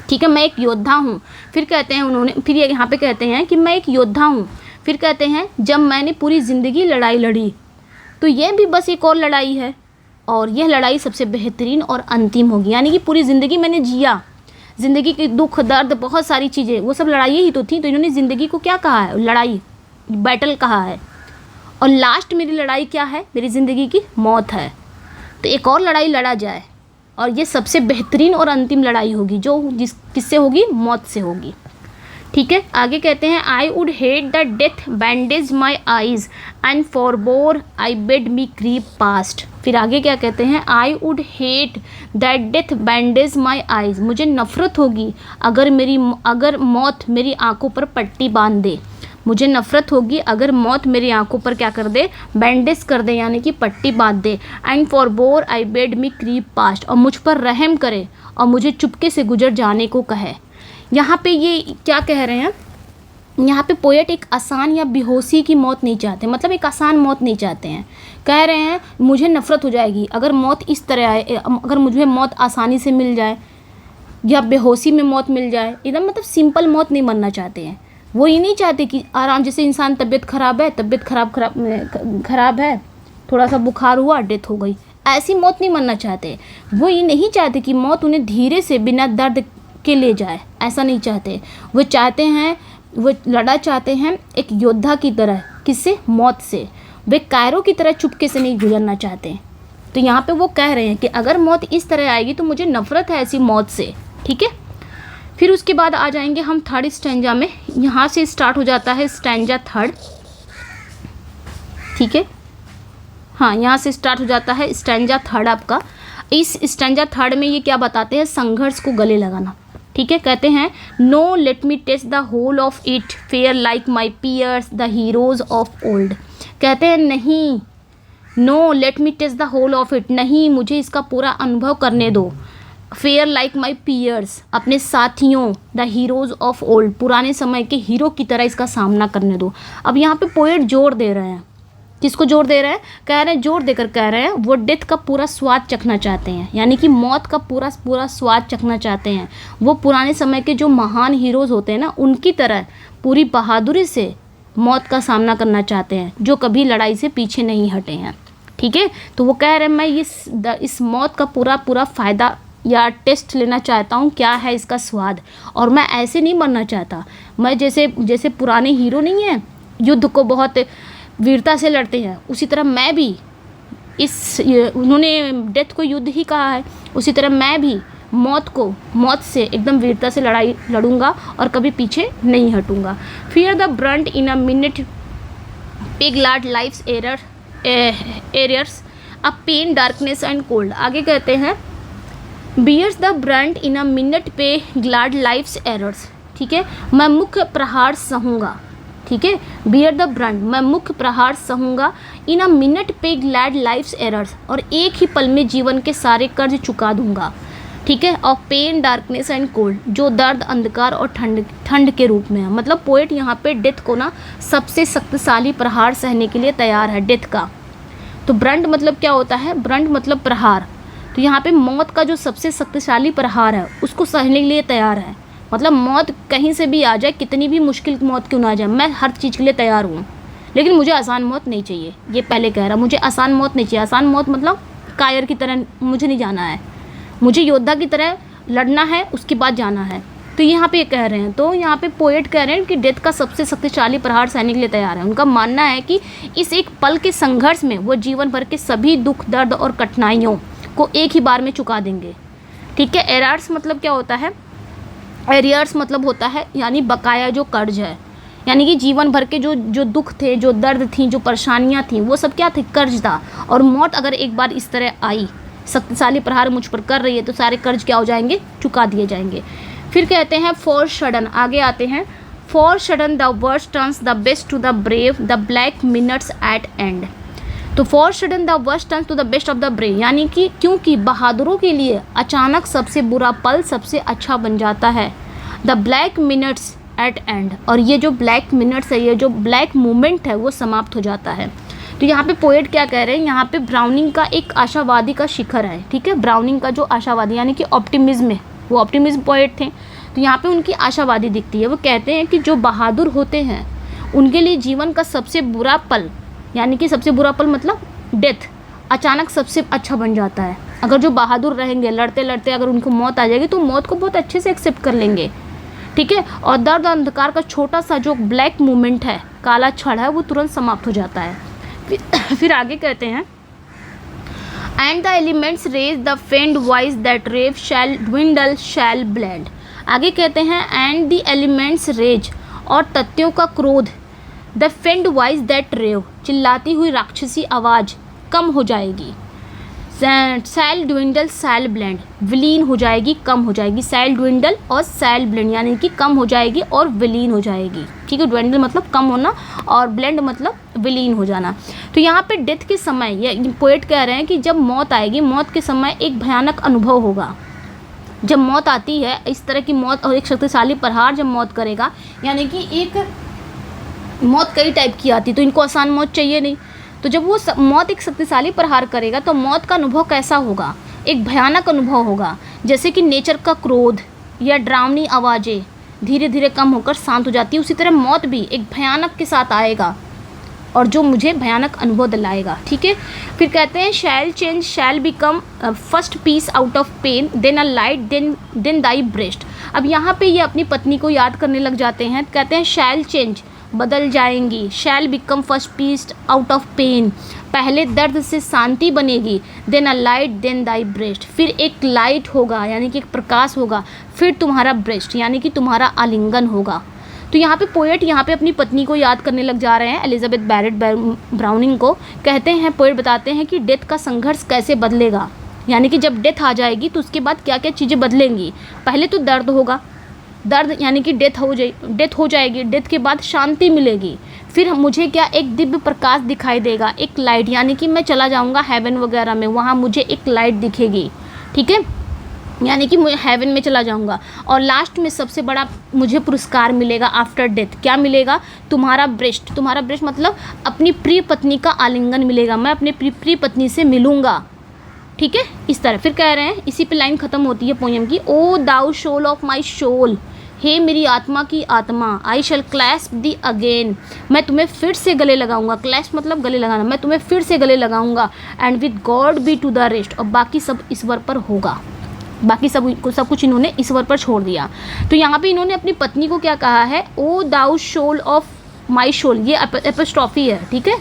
S1: ठीक है, मैं एक योद्धा हूँ। फिर कहते हैं उन्होंने, फिर ये यहाँ पे कहते हैं कि मैं एक योद्धा हूँ। फिर कहते हैं जब मैंने पूरी ज़िंदगी लड़ाई लड़ी तो ये भी बस एक और लड़ाई है, और यह लड़ाई सबसे बेहतरीन और अंतिम होगी। यानी कि पूरी ज़िंदगी मैंने जिया, ज़िंदगी के दुख दर्द बहुत सारी चीज़ें, वो सब लड़ाई ही तो थी। तो इन्होंने ज़िंदगी को क्या कहा है, लड़ाई, बैटल कहा है। और लास्ट मेरी लड़ाई क्या है, मेरी ज़िंदगी की मौत है। तो एक और लड़ाई लड़ा जाए, और ये सबसे बेहतरीन और अंतिम लड़ाई होगी, जो किससे होगी, मौत से होगी, ठीक है। आगे कहते हैं I would hate the death bandage my eyes and forbore I bade me creep past. फिर आगे क्या कहते हैं, I would hate that death bandage my eyes, मुझे नफ़रत होगी अगर मौत मेरी आंखों पर पट्टी बांध दे। मुझे नफ़रत होगी अगर मौत मेरी आंखों पर क्या कर दे, बैंडेज कर दे, यानी कि पट्टी बांध दे। And forbore I bade me creep past, और मुझ पर रहम करे और मुझे चुपके से गुजर जाने को कहे। यहाँ पे ये क्या कह रहे हैं, यहाँ पे पोएट एक आसान या बेहोशी की मौत नहीं चाहते, मतलब एक आसान मौत नहीं चाहते हैं। कह रहे हैं मुझे नफ़रत हो जाएगी अगर मौत इस तरह आए, अगर मुझे मौत आसानी से मिल जाए या बेहोशी में मौत मिल जाए, एकदम मतलब सिंपल मौत नहीं मरना चाहते हैं। वो ये नहीं चाहते कि आराम, जैसे इंसान तबीयत ख़राब है, थोड़ा सा बुखार हुआ, डेथ हो गई, ऐसी मौत नहीं मरना चाहते। वो ये नहीं चाहते कि मौत उन्हें धीरे से बिना दर्द के ले जाए, ऐसा नहीं चाहते। वो चाहते हैं, वो लड़ा चाहते हैं एक योद्धा की तरह, किससे, मौत से। वे कायरों की तरह चुपके से नहीं गुजरना चाहते। तो यहाँ पे वो कह रहे हैं कि अगर मौत इस तरह आएगी तो मुझे नफ़रत है ऐसी मौत से, ठीक है। फिर उसके बाद आ जाएंगे हम थर्ड स्टैंजा में, यहाँ से स्टार्ट हो जाता है स्टैंजा थर्ड, ठीक है, हाँ, यहाँ से स्टार्ट हो जाता है स्टैंजा थर्ड आपका। इस स्टैंजा थर्ड में ये क्या बताते हैं, संघर्ष को गले लगाना, ठीक है। कहते हैं no let me taste the whole of it fare like my peers the heroes of old. कहते हैं नहीं, no let me taste the whole of it, नहीं, मुझे इसका पूरा अनुभव करने दो। फेयर लाइक माई पियर्स, अपने साथियों, द हीरोज ऑफ ओल्ड, पुराने समय के हीरो की तरह इसका सामना करने दो। अब यहाँ पे पोएट जोर दे रहे हैं, किसको जोर दे रहे हैं, कह रहे हैं, जोर देकर कह रहे हैं वो डेथ का पूरा स्वाद चखना चाहते हैं, यानी कि मौत का पूरा स्वाद चखना चाहते हैं। वो पुराने समय के जो महान हीरोज़ होते हैं ना, उनकी तरह पूरी बहादुरी से मौत का सामना करना चाहते हैं, जो कभी लड़ाई से पीछे नहीं हटे हैं, ठीक है। तो वो कह रहे हैं मैं इस मौत का पूरा फ़ायदा या टेस्ट लेना चाहता हूँ, क्या है इसका स्वाद, और मैं ऐसे नहीं मरना चाहता। मैं जैसे पुराने हीरो नहीं हैं, युद्ध को बहुत वीरता से लड़ते हैं, उसी तरह मैं भी उन्होंने डेथ को युद्ध ही कहा है, उसी तरह मैं भी मौत से एकदम वीरता से लड़ाई लड़ूंगा और कभी पीछे नहीं हटूंगा। Fear the brunt in a minute pay glad life's arrears a pain darkness and cold. आगे कहते हैं bears the brunt in a minute pay glad life's arrears, ठीक है, मैं मुख्य प्रहार सहूँगा, ठीक है। बियर द ब्रंट, मैं मुख्य प्रहार सहूँगा। इन अ मिनट पे ग्लैड लाइफ्स एरर्स, और एक ही पल में जीवन के सारे कर्ज चुका दूंगा, ठीक है। Of pain darkness and cold, जो दर्द अंधकार और ठंड के रूप में है। मतलब पोएट यहाँ पे डेथ को ना सबसे शक्तिशाली प्रहार सहने के लिए तैयार है, डेथ का। तो ब्रंट मतलब क्या होता है, ब्रंट मतलब प्रहार। तो यहाँ पे मौत का जो सबसे शक्तिशाली प्रहार है उसको सहने के लिए तैयार है। मतलब मौत कहीं से भी आ जाए, कितनी भी मुश्किल मौत क्यों ना आ जाए, मैं हर चीज़ के लिए तैयार हूँ, लेकिन मुझे आसान मौत नहीं चाहिए। ये पहले कह रहा, मुझे आसान मौत नहीं चाहिए। आसान मौत मतलब कायर की तरह मुझे नहीं जाना है, मुझे योद्धा की तरह लड़ना है, उसके बाद जाना है। तो यहाँ पे कह रहे हैं, तो यहाँ पे पोएट कह रहे हैं कि डेथ का सबसे शक्तिशाली प्रहार सहने के लिए तैयार है। उनका मानना है कि इस एक पल के संघर्ष में वो जीवन भर के सभी दुख दर्द और कठिनाइयों को एक ही बार में चुका देंगे, ठीक है। एरार्स मतलब क्या होता है, एरियर्स मतलब होता है यानी बकाया जो कर्ज है, यानी कि जीवन भर के जो दुख थे, जो दर्द थी, जो परेशानियाँ थी, वो सब क्या थे, कर्ज था। और मौत अगर एक बार इस तरह आई, शक्तिशाली प्रहार मुझ पर कर रही है, तो सारे कर्ज क्या हो जाएंगे, चुका दिए जाएंगे। फिर कहते हैं फॉर सडन, आगे आते हैं, for sudden the worst turns the best to the brave, the black minutes at end. तो for sudden the worst turns to the best of the brave, यानी कि क्योंकि बहादुरों के लिए अचानक सबसे बुरा पल सबसे अच्छा बन जाता है। The black minutes at end, और ये जो ब्लैक मिनट्स है, ये जो ब्लैक मोमेंट है, वो समाप्त हो जाता है। तो यहाँ पे पोएट क्या कह रहे हैं, यहाँ पे ब्राउनिंग का एक आशावादी का शिखर है, ठीक है। ब्राउनिंग का जो आशावादी यानी कि ऑप्टिमिज्म है, वो ऑप्टिमिज्म पोएट थे। तो यहाँ पे उनकी आशावादी दिखती है। वो कहते हैं कि जो बहादुर होते हैं उनके लिए जीवन का सबसे बुरा पल, यानी कि सबसे बुरा पल मतलब डेथ, अचानक सबसे अच्छा बन जाता है। अगर जो बहादुर रहेंगे, लड़ते लड़ते अगर उनको मौत आ जाएगी तो मौत को बहुत अच्छे से एक्सेप्ट कर लेंगे, ठीक है। और दर्द अंधकार का छोटा सा जो ब्लैक मोमेंट है, काला छड़ है, वो तुरंत समाप्त हो जाता है। फिर आगे कहते हैं, and the elements rage the fiend voice that rave shall dwindle shall blend. आगे कहते हैं, एंड द एलिमेंट्स रेज, और तत्वों का क्रोध, द फेंड वॉइस दैट रेव, चिल्लाती हुई राक्षसी आवाज़ कम हो जाएगी। सैल ड्विंडल सैल ब्लेंड, विलीन हो जाएगी, कम हो जाएगी। सैल ड्विंडल और सैल ब्लेंड यानी कि कम हो जाएगी और विलीन हो जाएगी, ठीक है। ड्विंडल मतलब कम होना और ब्लेंड मतलब विलीन हो जाना। तो यहाँ पे डेथ के समय ये पोएट कह रहे हैं कि जब मौत आएगी, मौत के समय एक भयानक अनुभव होगा। जब मौत आती है, इस तरह की मौत और एक शक्तिशाली प्रहार जब मौत करेगा, यानी कि एक मौत कई टाइप की आती, तो इनको आसान मौत चाहिए नहीं। तो जब वो मौत एक शक्तिशाली प्रहार करेगा तो मौत का अनुभव कैसा होगा, एक भयानक अनुभव होगा। जैसे कि नेचर का क्रोध या डरावनी आवाज़ें धीरे धीरे कम होकर शांत हो जाती है, उसी तरह मौत भी एक भयानक के साथ आएगा और जो मुझे भयानक अनुभव दिलाएगा, ठीक है। फिर कहते हैं, shall change shall become first peace out of pain, then a light then thy breast. अब यहाँ पे ये अपनी पत्नी को याद करने लग जाते हैं। कहते हैं शैल चेंज, बदल जाएंगी, shall become first peace out of pain, पहले दर्द से शांति बनेगी, then a light then thy breast, फिर एक लाइट होगा यानी कि एक प्रकाश होगा, फिर तुम्हारा ब्रेस्ट यानी कि तुम्हारा आलिंगन होगा। तो यहाँ पे पोएट यहाँ पे अपनी पत्नी को याद करने लग जा रहे हैं, एलिजाबेथ बैरेट ब्राउनिंग को। कहते हैं, पोएट बताते हैं कि डेथ का संघर्ष कैसे बदलेगा, यानी कि जब डेथ आ जाएगी तो उसके बाद क्या क्या चीज़ें बदलेंगी। पहले तो दर्द होगा, दर्द यानी कि डेथ हो जाएगी, डेथ के बाद शांति मिलेगी, फिर मुझे क्या एक दिव्य प्रकाश दिखाई देगा, एक लाइट, यानी कि मैं चला जाऊंगा हेवन वगैरह में, वहाँ मुझे एक लाइट दिखेगी, ठीक है, यानी कि मैं हेवन में चला जाऊंगा। और लास्ट में सबसे बड़ा मुझे पुरस्कार मिलेगा आफ्टर डेथ। क्या मिलेगा, तुम्हारा ब्रेस्ट। तुम्हारा ब्रेस्ट मतलब अपनी प्रिय पत्नी का आलिंगन मिलेगा, मैं अपने प्रिय पत्नी से मिलूँगा, ठीक है। इस तरह फिर कह रहे हैं, इसी पे लाइन ख़त्म होती है पोएम की, ओ thou soul of my soul, हे मेरी आत्मा की आत्मा, आई शैल क्लैस्प दी अगेन, मैं तुम्हें फिर से गले लगाऊंगा। क्लैस्प मतलब गले लगाना, मैं तुम्हें फिर से गले लगाऊंगा। And with God be the द रेस्ट, और बाकी सब ईश्वर पर होगा, बाकी सब कुछ इन्होंने ईश्वर पर छोड़ दिया। तो यहाँ पे इन्होंने अपनी पत्नी को क्या कहा है, ओ thou soul of my soul, ये एपोस्ट्रॉफी है, ठीक है,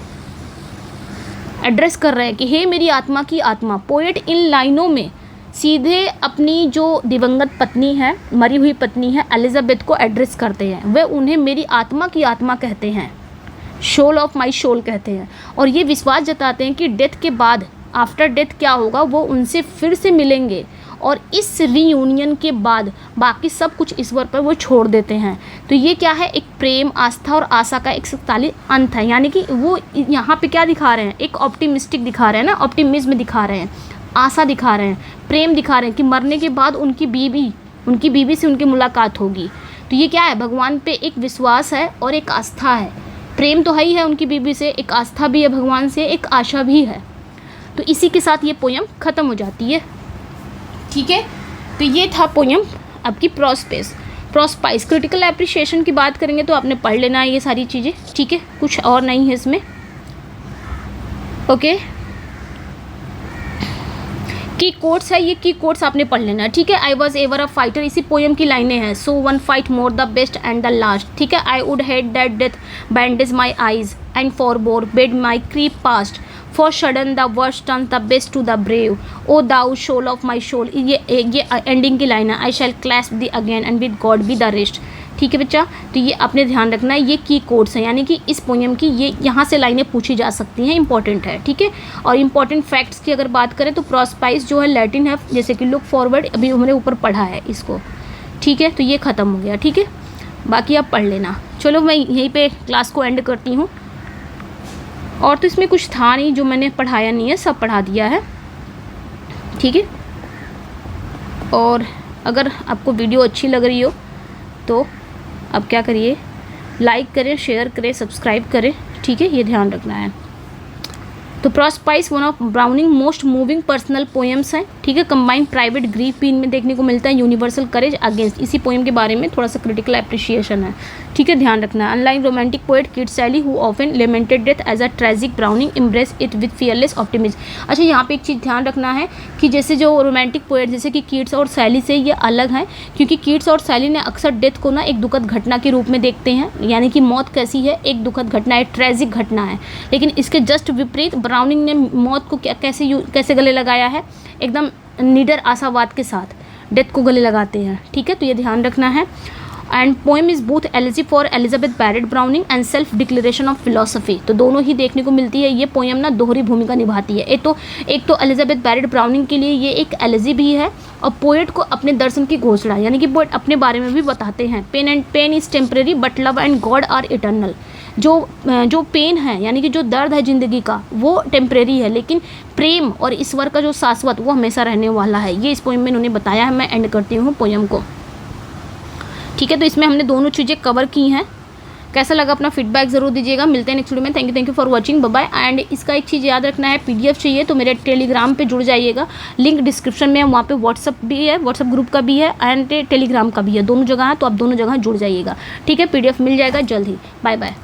S1: एड्रेस कर रहे हैं कि हे मेरी आत्मा की आत्मा। पोएट इन लाइनों में सीधे अपनी जो दिवंगत पत्नी है, मरी हुई पत्नी है एलिजाबेथ को एड्रेस करते हैं। वे उन्हें मेरी आत्मा की आत्मा कहते हैं, सोल ऑफ माई सोल कहते हैं, और ये विश्वास जताते हैं कि डेथ के बाद, आफ्टर डेथ क्या होगा, वो उनसे फिर से मिलेंगे और इस रीयूनियन के बाद बाकी सब कुछ ईश्वर पर वो छोड़ देते हैं। तो ये क्या है, एक प्रेम, आस्था और आशा का एक शक्तिशाली अंत है। यानी कि वो यहाँ पे क्या दिखा रहे हैं, एक ऑप्टिमिस्टिक दिखा रहे हैं ना, ऑप्टिमिज्म दिखा रहे हैं, आशा दिखा रहे हैं, प्रेम दिखा रहे हैं कि मरने के बाद उनकी बीवी से उनकी मुलाकात होगी। तो ये क्या है, भगवान पे एक विश्वास है और एक आस्था है। प्रेम तो है ही है उनकी बीवी से, एक आस्था भी है भगवान से, एक आशा भी है। तो इसी के साथ ये पोयम ख़त्म हो जाती है। ठीक है, तो ये था पोयम आपकी प्रोस्पाइस। क्रिटिकल एप्रिसिएशन की बात करेंगे तो आपने पढ़ लेना है ये सारी चीज़ें। ठीक है, कुछ और नहीं है इसमें। ओके, की कोट्स है, ये की कोट्स आपने पढ़ लेना है। ठीक है, I was ever a fighter, इसी पोयम की लाइनें हैं। So one fight more the best and the last. ठीक है, I would hate that death bandage my eyes and forbore bade my creep past for sudden the worst turn the best to the brave O thou soul of my soul. ये ending की line है। I shall clasp thee again and with God be the rest. ठीक है बच्चा, तो ये आपने ध्यान रखना है, ये की कोड्स हैं, यानी कि इस पोएम की ये यहाँ से लाइनें पूछी जा सकती हैं, इंपॉर्टेंट है। ठीक है, और इंपॉर्टेंट फैक्ट्स की अगर बात करें तो प्रोस्पाइस जो है लैटिन है, जैसे कि लुक फॉरवर्ड, अभी हमने ऊपर पढ़ा है इसको। ठीक है, तो ये ख़त्म हो गया। ठीक है, बाकी आप पढ़ लेना। चलो मैं यहीं पे क्लास को एंड करती हूँ। और तो इसमें कुछ था नहीं जो मैंने पढ़ाया नहीं है, सब पढ़ा दिया है। ठीक है, और अगर आपको वीडियो अच्छी लग रही हो तो अब क्या करिए, लाइक करें, शेयर करें, सब्सक्राइब करें। ठीक है, ये ध्यान रखना है। तो Prospice one of Browning most moving personal poems हैं। ठीक है, कंबाइंड प्राइवेट ग्रीफ भी इनमें देखने को मिलता है, यूनिवर्सल करेज अगेंस्ट। इसी पोएम के बारे में थोड़ा सा क्रिटिकल एप्रिसिएशन है। ठीक है, ध्यान रखना है। Unlike romantic poet Keats Shelley who often lamented death as a tragic, Browning embrace it with fearless optimism. अच्छा, यहाँ पे एक चीज़ ध्यान रखना है कि जैसे जो रोमांटिक पोएट जैसे कि कीट्स और सैली से ये अलग हैं, क्योंकि कीट्स और सैली ने अक्सर डेथ को ना एक दुखद घटना के रूप में देखते हैं, यानी कि मौत कैसी है, एक दुखद घटना है, ट्रेजिक घटना है। लेकिन इसके जस्ट विपरीत ब्राउनिंग ने मौत को कैसे गले लगाया है, एकदम निडर आशावाद के साथ डेथ को गले लगाते हैं। ठीक है, तो ये ध्यान रखना है। And poem is both elegy for Elizabeth Barrett Browning and self declaration of philosophy. तो दोनों ही देखने को मिलती है। ये पोएम ना दोहरी भूमिका निभाती है। एक तो एलिजाबेथ बैरेट ब्राउनिंग के लिए ये एक एलिजी भी है, और पोएट को अपने दर्शन की घोषणा, यानी कि पोएट अपने बारे में भी बताते हैं। Pain is temporary but love and God are eternal. जो पेन है, यानी कि जो दर्द है ज़िंदगी का, वो टेम्परेरी है, लेकिन प्रेम और ईश्वर का जो शाश्वत, वो हमेशा रहने वाला है। ये इस पोएम में इन्होंने बताया है। मैं एंड करती हूँ पोएम को। ठीक है, तो इसमें हमने दोनों चीज़ें कवर की हैं। कैसा लगा अपना फीडबैक ज़रूर दीजिएगा। मिलते हैं नेक्स्ट वीडियो में। Thank you for watching, bye bye. And इसका एक चीज़ याद रखना है, PDF चाहिए तो मेरे टेलीग्राम पे जुड़ जाइएगा। लिंक डिस्क्रिप्शन में है, वहाँ पे व्हाट्सअप भी है, व्हाट्सअप ग्रुप का भी है एंड टेलीग्राम का भी है, दोनों जगह है, तो आप दोनों जगह जुड़ जाइएगा। ठीक है, PDF मिल जाएगा जल्द ही। Bye bye.